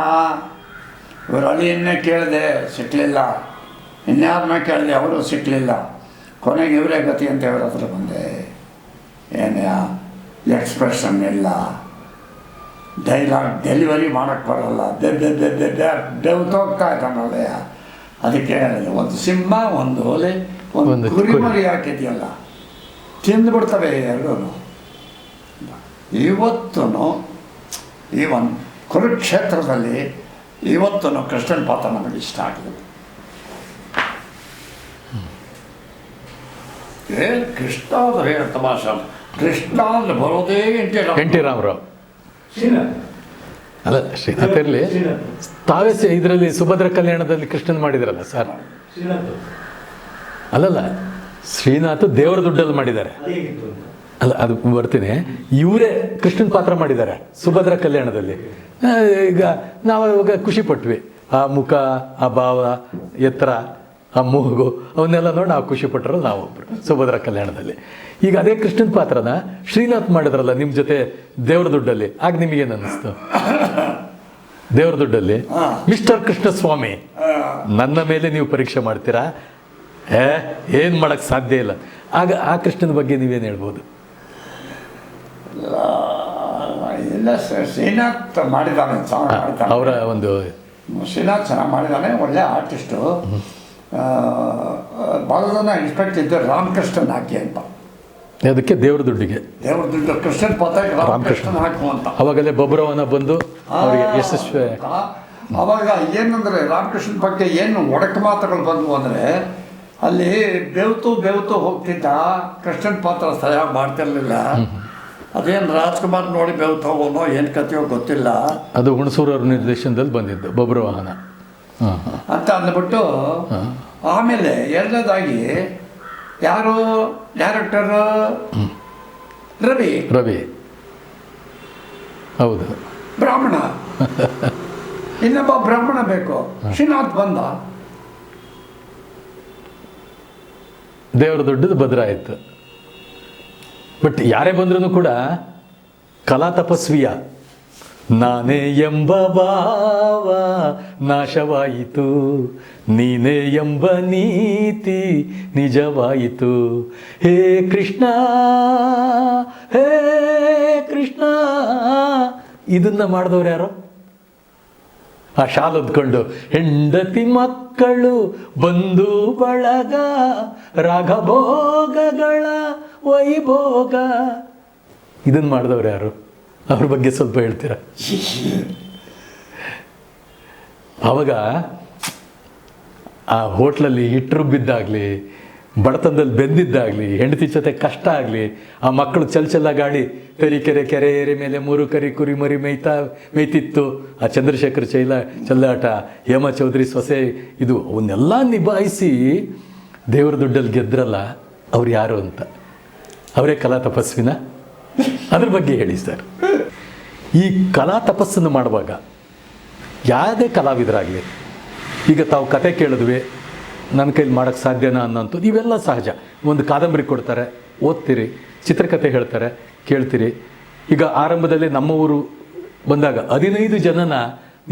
ಇವ್ರ ಅಳಿಯನ್ನೇ ಕೇಳಿದೆ, ಸಿಕ್ಕಲಿಲ್ಲ. ಇನ್ಯಾರನ್ನ ಕೇಳಿದೆ, ಅವರು ಸಿಕ್ಕಲಿಲ್ಲ. ಕೊನೆಗೆ ಇವರೇ ಗತಿ ಅಂತ ಇವ್ರ ಹತ್ರ ಬಂದೆ. ಏನೇ ಎಕ್ಸ್ಪ್ರೆಷನ್ ಇಲ್ಲ, ಡೈಲಾಗ್ ಡೆಲಿವರಿ ಮಾಡೋಕ್ಕೆ ಬರೋಲ್ಲ, ಬೆವ್ತೋಗ್ತಾ ಇದ್ದಾನಲ್ಲಯ್ಯ. ಅದಕ್ಕೆ ಹೇಳಿದೆ, ಒಂದು ಸಿಂಹ, ಒಂದು ಹುಲಿ, ಒಂದು ಕುರಿಮರಿ ಹಾಕಿದೆಯಲ್ಲ, ತಿಂದುಬಿಡ್ತವೆ ಎರಡೂ. ಇವತ್ತೂ ಈವನ್ ಕುರುಕ್ಷೇತ್ರದಲ್ಲಿ ಇವತ್ತೂ ಕೃಷ್ಣನ ಪಾತ್ರ ನಮಗೆ ಇಷ್ಟ ಆಗಿದೆ. ಏನು ಕೃಷ್ಣ ಅಂದರೆ ಏನು ತಮಾಷೆ, ಕೃಷ್ಣ ಅಂದ್ರೆ ಬರೋದೇ ಎನ್ ಟಿ ರಾಮರಾವ್. ಅಲ್ಲ, ಶ್ರೀನಾಥ್ ಇರಲಿ, ತಾವೇ ಇದರಲ್ಲಿ ಸುಭದ್ರ ಕಲ್ಯಾಣದಲ್ಲಿ ಕೃಷ್ಣನ್ ಮಾಡಿದಾರಲ್ಲ ಸರ್. ಅಲ್ಲಲ್ಲ, ಶ್ರೀನಾಥ್ ದೇವರ ದುಡ್ಡಲ್ಲಿ ಮಾಡಿದ್ದಾರೆ. ಅಲ್ಲ, ಅದು ಬರ್ತೀನಿ. ಇವರೇ ಕೃಷ್ಣನ್ ಪಾತ್ರ ಮಾಡಿದ್ದಾರೆ ಸುಭದ್ರ ಕಲ್ಯಾಣದಲ್ಲಿ. ಈಗ ನಾವು ಇವಾಗ ಖುಷಿ ಪಟ್ವಿ, ಆ ಮುಖ, ಆ ಭಾವ, ಎತ್ತರ, ಆ ಮೂಗು, ಅವನ್ನೆಲ್ಲ ನೋಡಿ ನಾವು ಖುಷಿ ಪಟ್ಟರು ನಾವೊಬ್ರು ಸುಭದ್ರ ಕಲ್ಯಾಣದಲ್ಲಿ. ಈಗ ಅದೇ ಕೃಷ್ಣನ್ ಪಾತ್ರನ ಶ್ರೀನಾಥ್ ಮಾಡಿದ್ರಲ್ಲ ನಿಮ್ಮ ಜೊತೆ ದೇವರ ದುಡ್ಡಲ್ಲಿ, ಆಗ ನಿಮಗೇನು ಅನ್ನಿಸ್ತು? ದೇವರ ದುಡ್ಡಲ್ಲಿ ಮಿಸ್ಟರ್ ಕೃಷ್ಣಸ್ವಾಮಿ, ನನ್ನ ಮೇಲೆ ನೀವು ಪರೀಕ್ಷೆ ಮಾಡ್ತೀರಾ? ಏನು ಮಾಡೋಕ್ಕೆ ಸಾಧ್ಯ ಇಲ್ಲ. ಆಗ ಆ ಕೃಷ್ಣನ ಬಗ್ಗೆ ನೀವೇನು ಹೇಳ್ಬೋದು? ಇಲ್ಲ ಸರ್, ಶ್ರೀನಾಥ್ ಮಾಡಿದ್ದಾನೆ, ಅವರ ಒಂದು ಶ್ರೀನಾಥ್ ಚೆನ್ನಾಗಿ ಮಾಡಿದ್ದಾನೆ, ಒಳ್ಳೆ ಆರ್ಟಿಸ್ಟು. ಭಾಳ ಜನ ಎಕ್ಸ್ಪೆಕ್ಟ್ ಇದ್ದರು ರಾಮಕೃಷ್ಣನ್ ಹಾಕಿ ಅಂತ. ಅದಕ್ಕೆ ದೇವ್ರ ದುಡ್ಡಿಗೆ, ದೇವ್ರ ದುಡ್ಡು ಕೃಷ್ಣನ್ ಪಾತ್ರಕ್ಕೆ ರಾಮಕೃಷ್ಣನ್ ಹಾಕು ಅಂತ. ಅವಾಗಲೇ ಬಬ್ರವನ ಬಂದು ಅವರಿಗೆ ಯಶಸ್ವಿ. ಅವಾಗ ಏನಂದರೆ ರಾಮಕೃಷ್ಣನ್ ಬಗ್ಗೆ ಏನು ಒಡಕು ಮಾತುಗಳು ಬಂದವು ಅಂದರೆ, ಅಲ್ಲಿ ಬೆವ್ತು ಹೋಗ್ತಿದ್ದ, ಕೃಷ್ಣನ್ ಪಾತ್ರ ಸರಿಯಾಗಿ ಮಾಡ್ತಿರ್ಲಿಲ್ಲ. ಅದೇನು ರಾಜ್ಕುಮಾರ್ ನೋಡಿ ಬೆವ್ತು ಹೋಗೋನೋ ಏನು ಕಥೆಯೋ ಗೊತ್ತಿಲ್ಲ. ಅದು ಹುಣಸೂರವ್ರ ನಿರ್ದೇಶನದಲ್ಲಿ ಬಂದಿದ್ದು ಬಬ್ರವಾಹನ ಅಂತ ಅಂದ್ಬಿಟ್ಟು, ಆಮೇಲೆ ಎರಡನೇದಾಗಿ ಯಾರು ಡೈರೆಕ್ಟರ್ ರವಿ, ಹೌದು, ಬ್ರಾಹ್ಮಣ, ಇನ್ನೊಬ್ಬ ಬ್ರಾಹ್ಮಣ ಬೇಕು. ಶ್ರೀನಾಥ್ ಬಂದ, ದೇವರ ದುಡ್ಡದು ಭದ್ರ ಆಯ್ತು. ಬಟ್ ಯಾರೇ ಬಂದ್ರೂ ಕೂಡ ಕಲಾ ತಪಸ್ವಿಯ ನಾನೇ ಎಂಬ ಭಾವ ನಾಶವಾಯಿತು, ನೀನೇ ಎಂಬ ನೀತಿ ನಿಜವಾಯಿತು, ಹೇ ಕೃಷ್ಣ ಹೇ ಕೃಷ್ಣ. ಇದನ್ನ ಮಾಡಿದವ್ರು ಯಾರು? ಆ ಶಾಲ್ ಹೊದ್ಕೊಂಡು ಹೆಂಡತಿ ಮಕ್ಕಳು ಬಂಧು ಬಳಗ ರಾಗಭೋಗಗಳ ವೈಭೋಗ, ಇದನ್ನ ಮಾಡಿದವ್ರು ಯಾರು? ಅವ್ರ ಬಗ್ಗೆ ಸ್ವಲ್ಪ ಹೇಳ್ತೀರಾ? ಆವಾಗ ಆ ಹೋಟ್ಲಲ್ಲಿ ಹಿಟ್ಟು ರುಬ್ಬಿದ್ದಾಗಲಿ, ಬಡತನದಲ್ಲಿ ಬೆಂದಿದ್ದಾಗಲಿ, ಹೆಂಡತಿ ಜೊತೆ ಕಷ್ಟ ಆಗಲಿ, ಆ ಮಕ್ಕಳು ಚಲ್ ಗಾಡಿ ತರೀಕೆರೆ ಕೆರೆ ಏರಿ ಮೇಲೆ 3 ಕರಿ ಕುರಿ ಮರಿ ಮೇಯ್ತಿತ್ತು, ಆ ಚಂದ್ರಶೇಖರ್ ಚೆಲ್ಲಾಟ, ಹೇಮ ಚೌಧರಿ ಸೊಸೆ, ಇದು ಅವನ್ನೆಲ್ಲ ನಿಭಾಯಿಸಿ ದೇವ್ರ ದುಡ್ಡಲ್ಲಿ ಗೆದ್ರಲ್ಲ, ಅವ್ರು ಯಾರು ಅಂತ? ಅವರೇ ಕಲಾ ತಪಸ್ವಿನ? ಅದ್ರ ಬಗ್ಗೆ ಹೇಳಿ ಸರ್. ಈ ಕಲಾ ತಪಸ್ಸನ್ನು ಮಾಡುವಾಗ ಯಾವುದೇ ಕಲಾವಿದರಾಗಲಿ, ಈಗ ತಾವು ಕತೆ ಕೇಳಿದ್ವಿ, ನನ್ನ ಕೈಲಿ ಮಾಡೋಕ್ಕೆ ಸಾಧ್ಯನಾ ಅನ್ನೋಂಥದ್ದು ಇವೆಲ್ಲ ಸಹಜ. ಒಂದು ಕಾದಂಬರಿ ಕೊಡ್ತಾರೆ, ಓದ್ತೀರಿ, ಚಿತ್ರಕಥೆ ಹೇಳ್ತಾರೆ, ಕೇಳ್ತೀರಿ. ಈಗ ಆರಂಭದಲ್ಲಿ ನಮ್ಮ ಊರು ಬಂದಾಗ 15 ಜನನ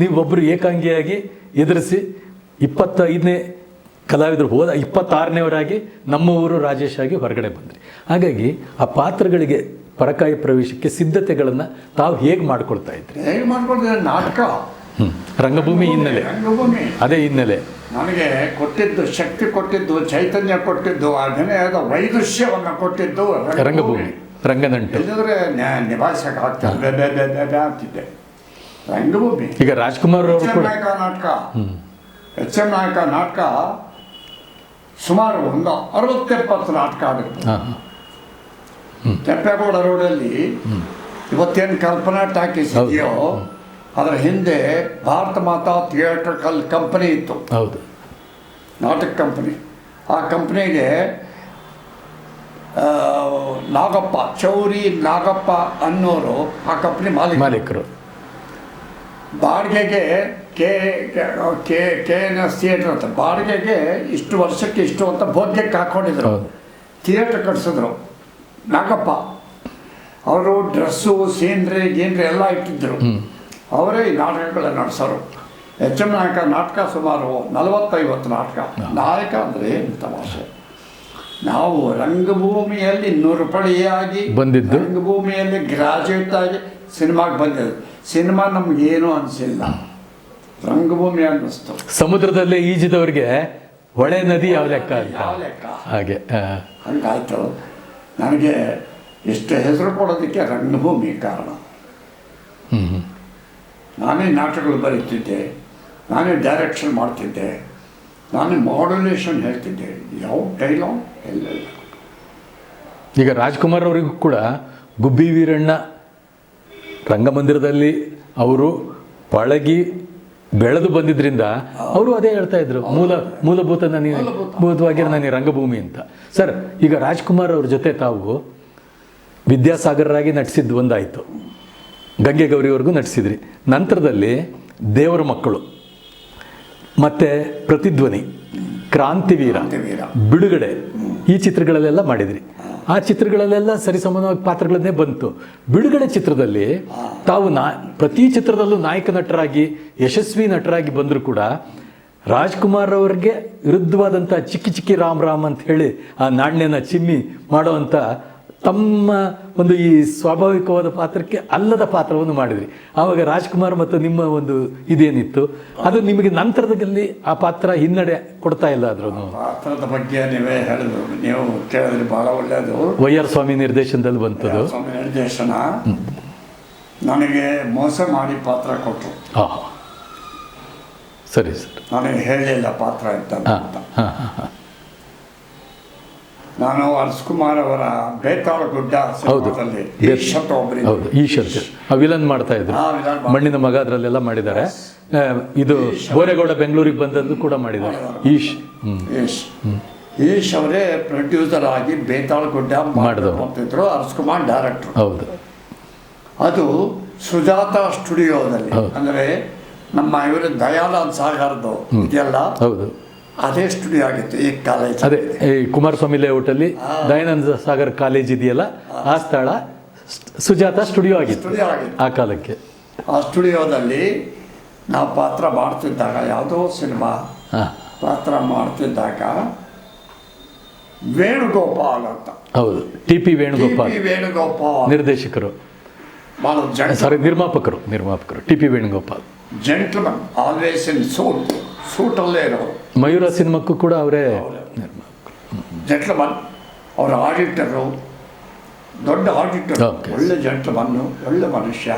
ನೀವೊಬ್ಬರು ಏಕಾಂಗಿಯಾಗಿ ಎದುರಿಸಿ 25ನೇ ಕಲಾವಿದರು ಹೋದ 26ನೇವರಾಗಿ ನಮ್ಮ ಊರು ರಾಜೇಶ್ ಆಗಿ ಹೊರಗಡೆ ಬಂದ್ರಿ. ಹಾಗಾಗಿ ಆ ಪಾತ್ರಗಳಿಗೆ ಪರಕಾಯ ಪ್ರವೇಶಕ್ಕೆ ಸಿದ್ಧತೆಗಳನ್ನು ತಾವು ಹೇಗೆ ಮಾಡ್ಕೊಳ್ತಾ ಇದ್ರಿ? ಹೇಗೆ ಮಾಡ್ಕೊಳ್ತಾರೆ? ನಾಟಕ, ರಂಗಭೂಮಿ ಹಿನ್ನೆಲೆ, ರಂಗಭೂಮಿ ಅದೇ ಹಿನ್ನೆಲೆ ನನಗೆ ಕೊಟ್ಟಿದ್ದು, ಶಕ್ತಿ ಕೊಟ್ಟಿದ್ದು, ಚೈತನ್ಯ ಕೊಟ್ಟಿದ್ದು, ಅಭಿನಯದ ವೈದುಷ್ಯವನ್ನು ಕೊಟ್ಟಿದ್ದು ರಂಗಭೂಮಿ, ರಂಗನಂಟು. ಇಲ್ಲದ್ರೆ ನಿಭಾಯಿಸಕ್ಕೆ ಆಗ್ತದೆ ಅಂತಿದ್ದೆ ರಂಗಭೂಮಿ. ಈಗ ರಾಜ್ಕುಮಾರ್ ಅವರು ಕೂಡ ನಾಯಕ ನಾಟಕ, ಎಚ್ ಎಂ ನಾಯಕ ನಾಟಕ ಸುಮಾರು ಒಂದು 60-70 ನಾಟಕ ಆಗುತ್ತೆ. ಕೆಂಪೇಗೌಡ ರೋಡಲ್ಲಿ ಇವತ್ತೇನು ಕಲ್ಪನಾ ಟಾಕೀಸ್ ಇದೆಯೋ ಅದರ ಹಿಂದೆ ಭಾರತ ಮಾತಾ ಥಿಯೇಟ್ರಿಕಲ್ ಕಂಪನಿ ಇತ್ತು. ಹೌದು, ನಾಟಕ ಕಂಪನಿ. ಆ ಕಂಪ್ನಿಗೆ ನಾಗಪ್ಪ, ಚೌರಿ ನಾಗಪ್ಪ ಅನ್ನೋರು ಆ ಕಂಪ್ನಿ ಮಾಲೀಕರು. ಬಾಡಿಗೆಗೆ KNS ಥಿಯೇಟ್ರ್ ಅಂತ ಬಾಡಿಗೆಗೆ ಇಷ್ಟು ವರ್ಷಕ್ಕೆ ಇಷ್ಟು ಅಂತ ಭೋಗ್ಯಕ್ಕೆ ಹಾಕ್ಕೊಂಡಿದ್ರು. ಥಿಯೇಟ್ರ್ ಕಟ್ಸಿದ್ರು ನಾಗಪ್ಪ. ಅವರು ಡ್ರೆಸ್ಸು, ಸೀನ್ರಿ ಗೀನ್ರಿ ಎಲ್ಲ ಇಟ್ಟಿದ್ರು. ಅವರೇ ಈ ನಾಟಕಗಳನ್ನು ನಡೆಸೋರು. ಎಚ್ ಎಂ ನಾಯಕ ನಾಟಕ ಸುಮಾರು 40-50 ನಾಟಕ. ನಾಯಕ ಅಂದರೆ ಏನು ತಮಾಷೆ, ನಾವು ರಂಗಭೂಮಿಯಲ್ಲಿ ನುರುಪಡಿಯಾಗಿ ಬಂದಿದ್ದು, ರಂಗಭೂಮಿಯಲ್ಲಿ ಗ್ರಾಜ್ಯುಯೇಟ್ ಆಗಿ ಸಿನಿಮಾಗೆ ಬಂದಿದ್ದು. ಸಿನಿಮಾ ನಮಗೇನು ಅನಿಸಿಲ್ಲ, ರಂಗಭೂಮಿ ಅನ್ನಿಸ್ತು. ಸಮುದ್ರದಲ್ಲೇ ಈಜಿದವ್ರಿಗೆ ಹೊಳೆ ನದಿ ಯಾವ ಲೆಕ್ಕ ಅಂತ, ಯಾವ ಲೆಕ್ಕ ಹಾಗೆ ಹಂಗಾಯ್ತು. ನನಗೆ ಎಷ್ಟು ಹೆಸರು ಕೊಡೋದಕ್ಕೆ ರಂಗಭೂಮಿ ಕಾರಣ. ನಾನೇ ನಾಟಕಗಳು ಬರೀತಿದ್ದೆ, ನಾನೇ ಡೈರೆಕ್ಷನ್ ಮಾಡ್ತಿದ್ದೆ, ನಾನೇ ಮಾಡ್ಯುಲೇಷನ್ ಹೇಳ್ತಿದ್ದೆ. ಯಾವ ಡೈಲಾಗ್ ಎಲ್ಲ. ಈಗ ರಾಜ್ಕುಮಾರ್ ಅವರಿಗೂ ಕೂಡ ಗುಬ್ಬಿ ವೀರಣ್ಣ ರಂಗಮಂದಿರದಲ್ಲಿ ಅವರು ಪಳಗಿ ಬೆಳೆದು ಬಂದಿದ್ದರಿಂದ ಅವರು ಅದೇ ಹೇಳ್ತಾ ಇದ್ರು, ಮೂಲಭೂತವಾಗಿ ನನಗೆ ರಂಗಭೂಮಿ ಅಂತ. ಸರ್, ಈಗ ರಾಜ್ಕುಮಾರ್ ಅವ್ರ ಜೊತೆ ತಾವು ವಿದ್ಯಾಸಾಗರರಾಗಿ ನಟಿಸಿದ್ದು ಒಂದಾಯಿತು, ಗಂಗೆ ಗೌರಿವರೆಗೂ ನಟಿಸಿದ್ರಿ. ನಂತರದಲ್ಲಿ ದೇವರ ಮಕ್ಕಳು, ಮತ್ತು ಪ್ರತಿಧ್ವನಿ, ಕ್ರಾಂತಿವೀರ, ಬಿಡುಗಡೆ, ಈ ಚಿತ್ರಗಳಲ್ಲೆಲ್ಲ ಮಾಡಿದ್ರಿ. ಆ ಚಿತ್ರಗಳಲ್ಲೆಲ್ಲ ಸರಿಸಮಾನವಾಗಿ ಪಾತ್ರಗಳನ್ನೇ ಬಂತು. ಬಿಡುಗಡೆ ಚಿತ್ರದಲ್ಲಿ ತಾವು ಪ್ರತಿ ಚಿತ್ರದಲ್ಲೂ ನಾಯಕ ನಟರಾಗಿ, ಯಶಸ್ವಿ ನಟರಾಗಿ ಬಂದರೂ ಕೂಡ ರಾಜ್ಕುಮಾರ್ ಅವ್ರಿಗೆ ವಿರುದ್ಧವಾದಂಥ ಚಿಕ್ಕಿ ರಾಮ್ ಅಂತ ಹೇಳಿ ಆ ನಾಣ್ಯನ ಚಿಮ್ಮಿ ಮಾಡೋವಂಥ ತಮ್ಮ ಒಂದು ಈ ಸ್ವಾಭಾವಿಕವಾದ ಪಾತ್ರಕ್ಕೆ ಅಲ್ಲದ ಪಾತ್ರವನ್ನು ಮಾಡಿದ್ರಿ. ಆವಾಗ ರಾಜ್ಕುಮಾರ್ ಮತ್ತು ನಿಮ್ಮ ಒಂದು ಇದೇನಿತ್ತು, ಅದು ನಿಮಗೆ ನಂತರದಲ್ಲಿ ಆ ಪಾತ್ರ ಹಿನ್ನಡೆ ಕೊಡ್ತಾ ಇಲ್ಲ. ಅದ್ರ ಪಾತ್ರದ ಬಗ್ಗೆ ನೀವೇ ಹೇಳಿದ್ರು, ನೀವು ಕೇಳಿದ್ರಿ, ಭಾಳ ಒಳ್ಳೆಯದು. ವೈ.ಆರ್. ಸ್ವಾಮಿ ನಿರ್ದೇಶನದಲ್ಲಿ ಬಂತದ್ದು. ಸ್ವಾಮಿ ನಿರ್ದೇಶನ ನನಗೆ ಮೋಸ ಮಾಡಿ ಪಾತ್ರ ಕೊಟ್ಟರು. ಸರಿ ಸರ್, ನನಗೆ ಹೇಳಲಿಲ್ಲ ಪಾತ್ರ ಅಂತ. ನಾನು ಅರಸ್ಕುಮಾರ್ ಅವರ ಬೇತಾಳ ಗುಡ್ಡ ಸಿನಿಮಾದಲ್ಲಿ ಈಶ್ವರ್ ವಿಲನ್ ಮಾಡ್ತಾ ಇದ್ರು, ಮಣ್ಣಿನ ಮಗ ಅದರಲ್ಲೆಲ್ಲ ಮಾಡಿದ್ದಾರೆ. ಇದು ಬೋರೇಗೌಡ ಬೆಂಗಳೂರಿಗೆ ಬಂದದ್ದು ಕೂಡ ಮಾಡಿದ್ದಾರೆ. ಈಶ್ ಅವರೇ ಪ್ರೊಡ್ಯೂಸರ್ ಆಗಿ ಬೇತಾಳ ಗುಡ್ಡ ಮಾಡ್ತಿದ್ರು, ಅರಸ್ಕುಮಾರ್ ಡೈರೆಕ್ಟರ್. ಹೌದು, ಅದು ಸುಜಾತ ಸ್ಟುಡಿಯೋದಲ್ಲಿ, ಅಂದರೆ ನಮ್ಮ ಇವರು ದಯಾನಂದ್ ಸಾಗರ್ದು ಇದೆಯಲ್ಲ, ಹೌದು, ಅದೇ ಸ್ಟುಡಿಯೋ ಆಗಿತ್ತು ಈ ಕಾಲೇಜ್. ಅದೇ ಈ ಕುಮಾರಸ್ವಾಮಿ ಲೇಔಟಲ್ಲಿ ದಯಾನಂದ ಸಾಗರ್ ಕಾಲೇಜ್ ಇದೆಯಲ್ಲ, ಆ ಸ್ಥಳ ಸುಜಾತ ಸ್ಟುಡಿಯೋ ಆಗಿತ್ತು ಸ್ಟುಡಿಯೋ ಆಗಿತ್ತು. ಆ ಕಾಲಕ್ಕೆ. ಆ ಸ್ಟುಡಿಯೋದಲ್ಲಿ ನಾವು ಪಾತ್ರ ಮಾಡ್ತಿದ್ದಾಗ, ಯಾವುದೋ ಸಿನಿಮಾ ಹಾಂ, ಪಾತ್ರ ಮಾಡ್ತಿದ್ದಾಗ ವೇಣುಗೋಪಾಲ್ ಅಂತ, ಹೌದು, ಟಿ ಪಿ ವೇಣುಗೋಪಾಲ್ ವೇಣುಗೋಪಾಲ್ ನಿರ್ದೇಶಕರು, ಭಾಳ ಸಾರಿ ನಿರ್ಮಾಪಕರು T P Venugopal. Gentleman, always in ಸೂಟಲ್ಲೇ ಇರೋರು. ಮಯೂರ ಸಿನಿಮಾಕ್ಕೂ ಕೂಡ ಅವರೇ ಜೆಂಟ್ಲ್ಮನ್. ಅವರ ಆಡಿಟರು, ದೊಡ್ಡ ಆಡಿಟರ್, Okay. ಒಳ್ಳೆ ಜೆಂಟ್ಲ್ಮನ್ನು, ಒಳ್ಳೆ ಮನುಷ್ಯ,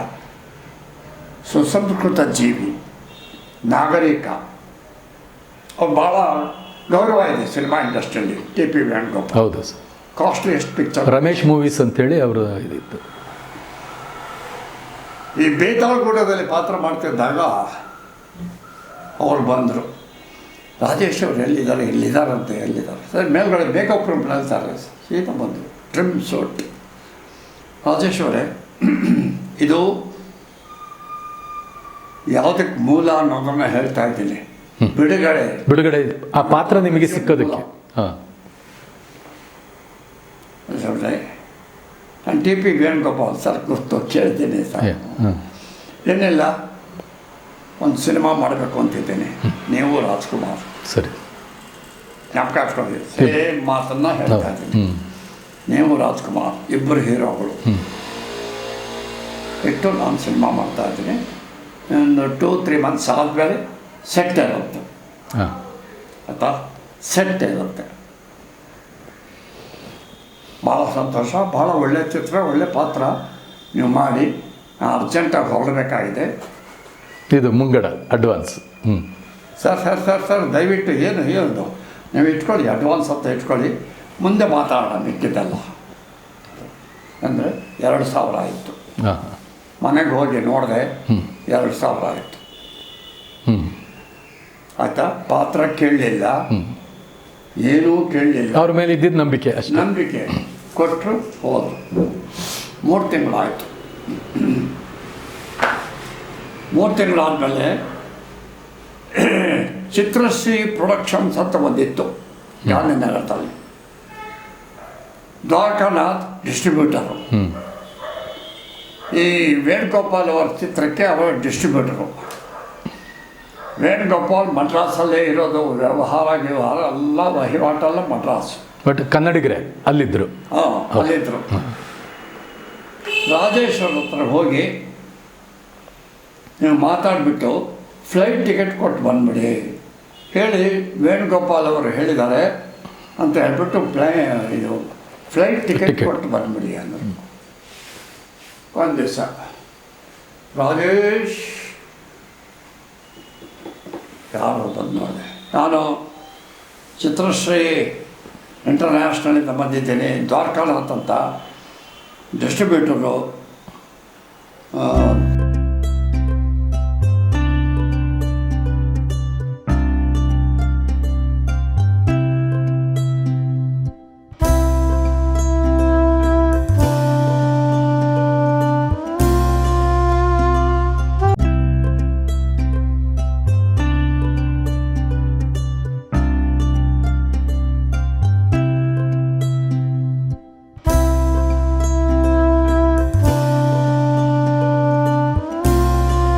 ಸುಸಂಸ್ಕೃತ ಜೀವಿ, ನಾಗರಿಕ. ಅವ್ರು ಭಾಳ ಗೌರವ ಇದೆ ಸಿನಿಮಾ ಇಂಡಸ್ಟ್ರಿಯಲ್ಲಿ ಟಿ ಪಿ ವೇಣುಗೋಪಾಲ್. ಹೌದು sir. Costliest picture Ramesh movies ಅಂತೇಳಿ ಅವರು ಇದಿತ್ತು. ಈ ಬೇತಾಳಗೂಡದಲ್ಲಿ ಪಾತ್ರ ಮಾಡ್ತಿದ್ದಾಗ ಅವ್ರು ಬಂದರು. ರಾಜೇಶ್ ಅವರು ಎಲ್ಲಿದ್ದಾರೆ, ಎಲ್ಲಿದ್ದಾರೆ ಸರ್, ಮೇಲ್ಗಡೆ ಮೇಕಪ್ ರೂಮ್ ಹೇಳ್ತಾರೆ. ಸೀದಾ ಬಂದರು, ಟ್ರಿಮ್ ಸೂಟ್. ರಾಜೇಶ್ ಅವರೇ, ಇದು ಯಾವುದಕ್ಕೆ ಮೂಲ ಅನ್ನೋದನ್ನು ಹೇಳ್ತಾ ಇದ್ದೀನಿ. ಬಿಡುಗಡೆ ಆ ಪಾತ್ರ ನಿಮಗೆ ಸಿಕ್ಕೋದಕ್ಕೆ. ಹಾಂ, ನಾನು ಟಿ ಪಿ ವೇಣುಗೋಪಾಲ್ ಸರ್ ಗೊತ್ತು, ಕೇಳ್ತೀನಿ ಸರ್. ಏನಿಲ್ಲ, ಒಂದು ಸಿನಿಮಾ ಮಾಡಬೇಕು ಅಂತಿದ್ದೀನಿ, ನೀವು ರಾಜ್ಕುಮಾರ್. ಸರಿ, ಜ್ಞಾಪಕ ಹಾಕ್ಕೊಳ್ಳಿ, ಸೇಮ್ ಮಾತನ್ನು ಹೇಳ್ತಾ ಇದ್ದೀನಿ. ನೀವು ರಾಜ್ಕುಮಾರ್ ಇಬ್ಬರು ಹೀರೋಗಳು ಇಟ್ಟು ನಾನು ಸಿನಿಮಾ ಮಾಡ್ತಾ ಇದ್ದೀನಿ. ಒಂದು 2-3 ಮಂತ್ಸ್ ಆದಮೇಲೆ ಸೆಟ್ ಇರುತ್ತೆ. ಹಾಂ, ಆಯಿತಾ, ಸೆಟ್ ಇರುತ್ತೆ. ಭಾಳ ಸಂತೋಷ, ಭಾಳ ಒಳ್ಳೆಯ ಚಿತ್ರ, ಒಳ್ಳೆಯ ಪಾತ್ರ ನೀವು ಮಾಡಿ. ಅರ್ಜೆಂಟಾಗಿ ಹೊರಡಬೇಕಾಗಿದೆ. ಇದು ಮುಂಗಡ ಅಡ್ವಾನ್ಸ್. ಸರ್ ದಯವಿಟ್ಟು ಏನು ನೀವು ಇಟ್ಕೊಳ್ಳಿ, ಅಡ್ವಾನ್ಸ್ ಅಂತ ಇಟ್ಕೊಳ್ಳಿ, ಮುಂದೆ ಮಾತಾಡೋಣ ಮಿಕ್ಕಿದ್ದೆಲ್ಲ. ಅಂದರೆ 2,000 ಆಯಿತು. ಹಾಂ, ಮನೆಗೆ ಹೋಗಿ ನೋಡಿದೆ, 2,000 ಆಯಿತು. ಆಯಿತಾ, ಪಾತ್ರ ಕೇಳಲಿಲ್ಲ, ಏನೂ ಕೇಳಲಿಲ್ಲ, ಅವ್ರ ಮೇಲೆ ಇದ್ದಿದ್ದು ನಂಬಿಕೆ ಅಷ್ಟೇ. ನಂಬಿಕೆ ಕೊಟ್ಟರು, ಹೋದರು. 3 ತಿಂಗಳಾಯಿತು. 3 ತಿಂಗಳಾದಮೇಲೆ ಚಿತ್ರಶ್ರೀ ಪ್ರೊಡಕ್ಷನ್ಸ್ ಅಂತ ಬಂದಿತ್ತು ಗಾಂಧಿನಗರದಲ್ಲಿ. ದ್ವಾರಕಾನಾಥ್ ಡಿಸ್ಟ್ರಿಬ್ಯೂಟರು. ಈ ವೇಣುಗೋಪಾಲ್ ಅವರ ಚಿತ್ರಕ್ಕೆ ಅವರು ಡಿಸ್ಟ್ರಿಬ್ಯೂಟರು. ವೇಣುಗೋಪಾಲ್ ಮದ್ರಾಸಲ್ಲೇ ಇರೋದು, ವ್ಯವಹಾರ ಎಲ್ಲ ವಹಿವಾಟೆಲ್ಲ ಮದ್ರಾಸ್. ಬಟ್ ಕನ್ನಡಿಗರೇ ಅಲ್ಲಿದ್ದರು. ಹಾಂ, ಅಲ್ಲಿದ್ದರು. ರಾಜೇಶ್ ಅವ್ರ ಹತ್ರ ಹೋಗಿ ನೀವು ಮಾತಾಡಿಬಿಟ್ಟು ಫ್ಲೈಟ್ ಟಿಕೆಟ್ ಕೊಟ್ಟು ಬಂದ್ಬಿಡಿ ಹೇಳಿ, ವೇಣುಗೋಪಾಲ್ ಅವರು ಹೇಳಿದ್ದಾರೆ ಅಂತ ಹೇಳ್ಬಿಟ್ಟು ಫ್ಲೈಟ್ ಟಿಕೆಟ್ ಕೊಟ್ಟು ಬಂದ್ಬಿಡಿ ಅಂದರು. ಒಂದು ದಿವಸ ರಾಜೇಶ್ ಯಾರು ಬಂದು ನೋಡಿದೆ. ನಾನು ಚಿತ್ರಶ್ರೀ ಇಂಟರ್ನ್ಯಾಷನಲಿಂದ ಬಂದಿದ್ದೇನೆ, ದ್ವಾರಕಾನಾಥ್ ಅಂತ ಡಿಸ್ಟ್ರಿಬ್ಯೂಟರು,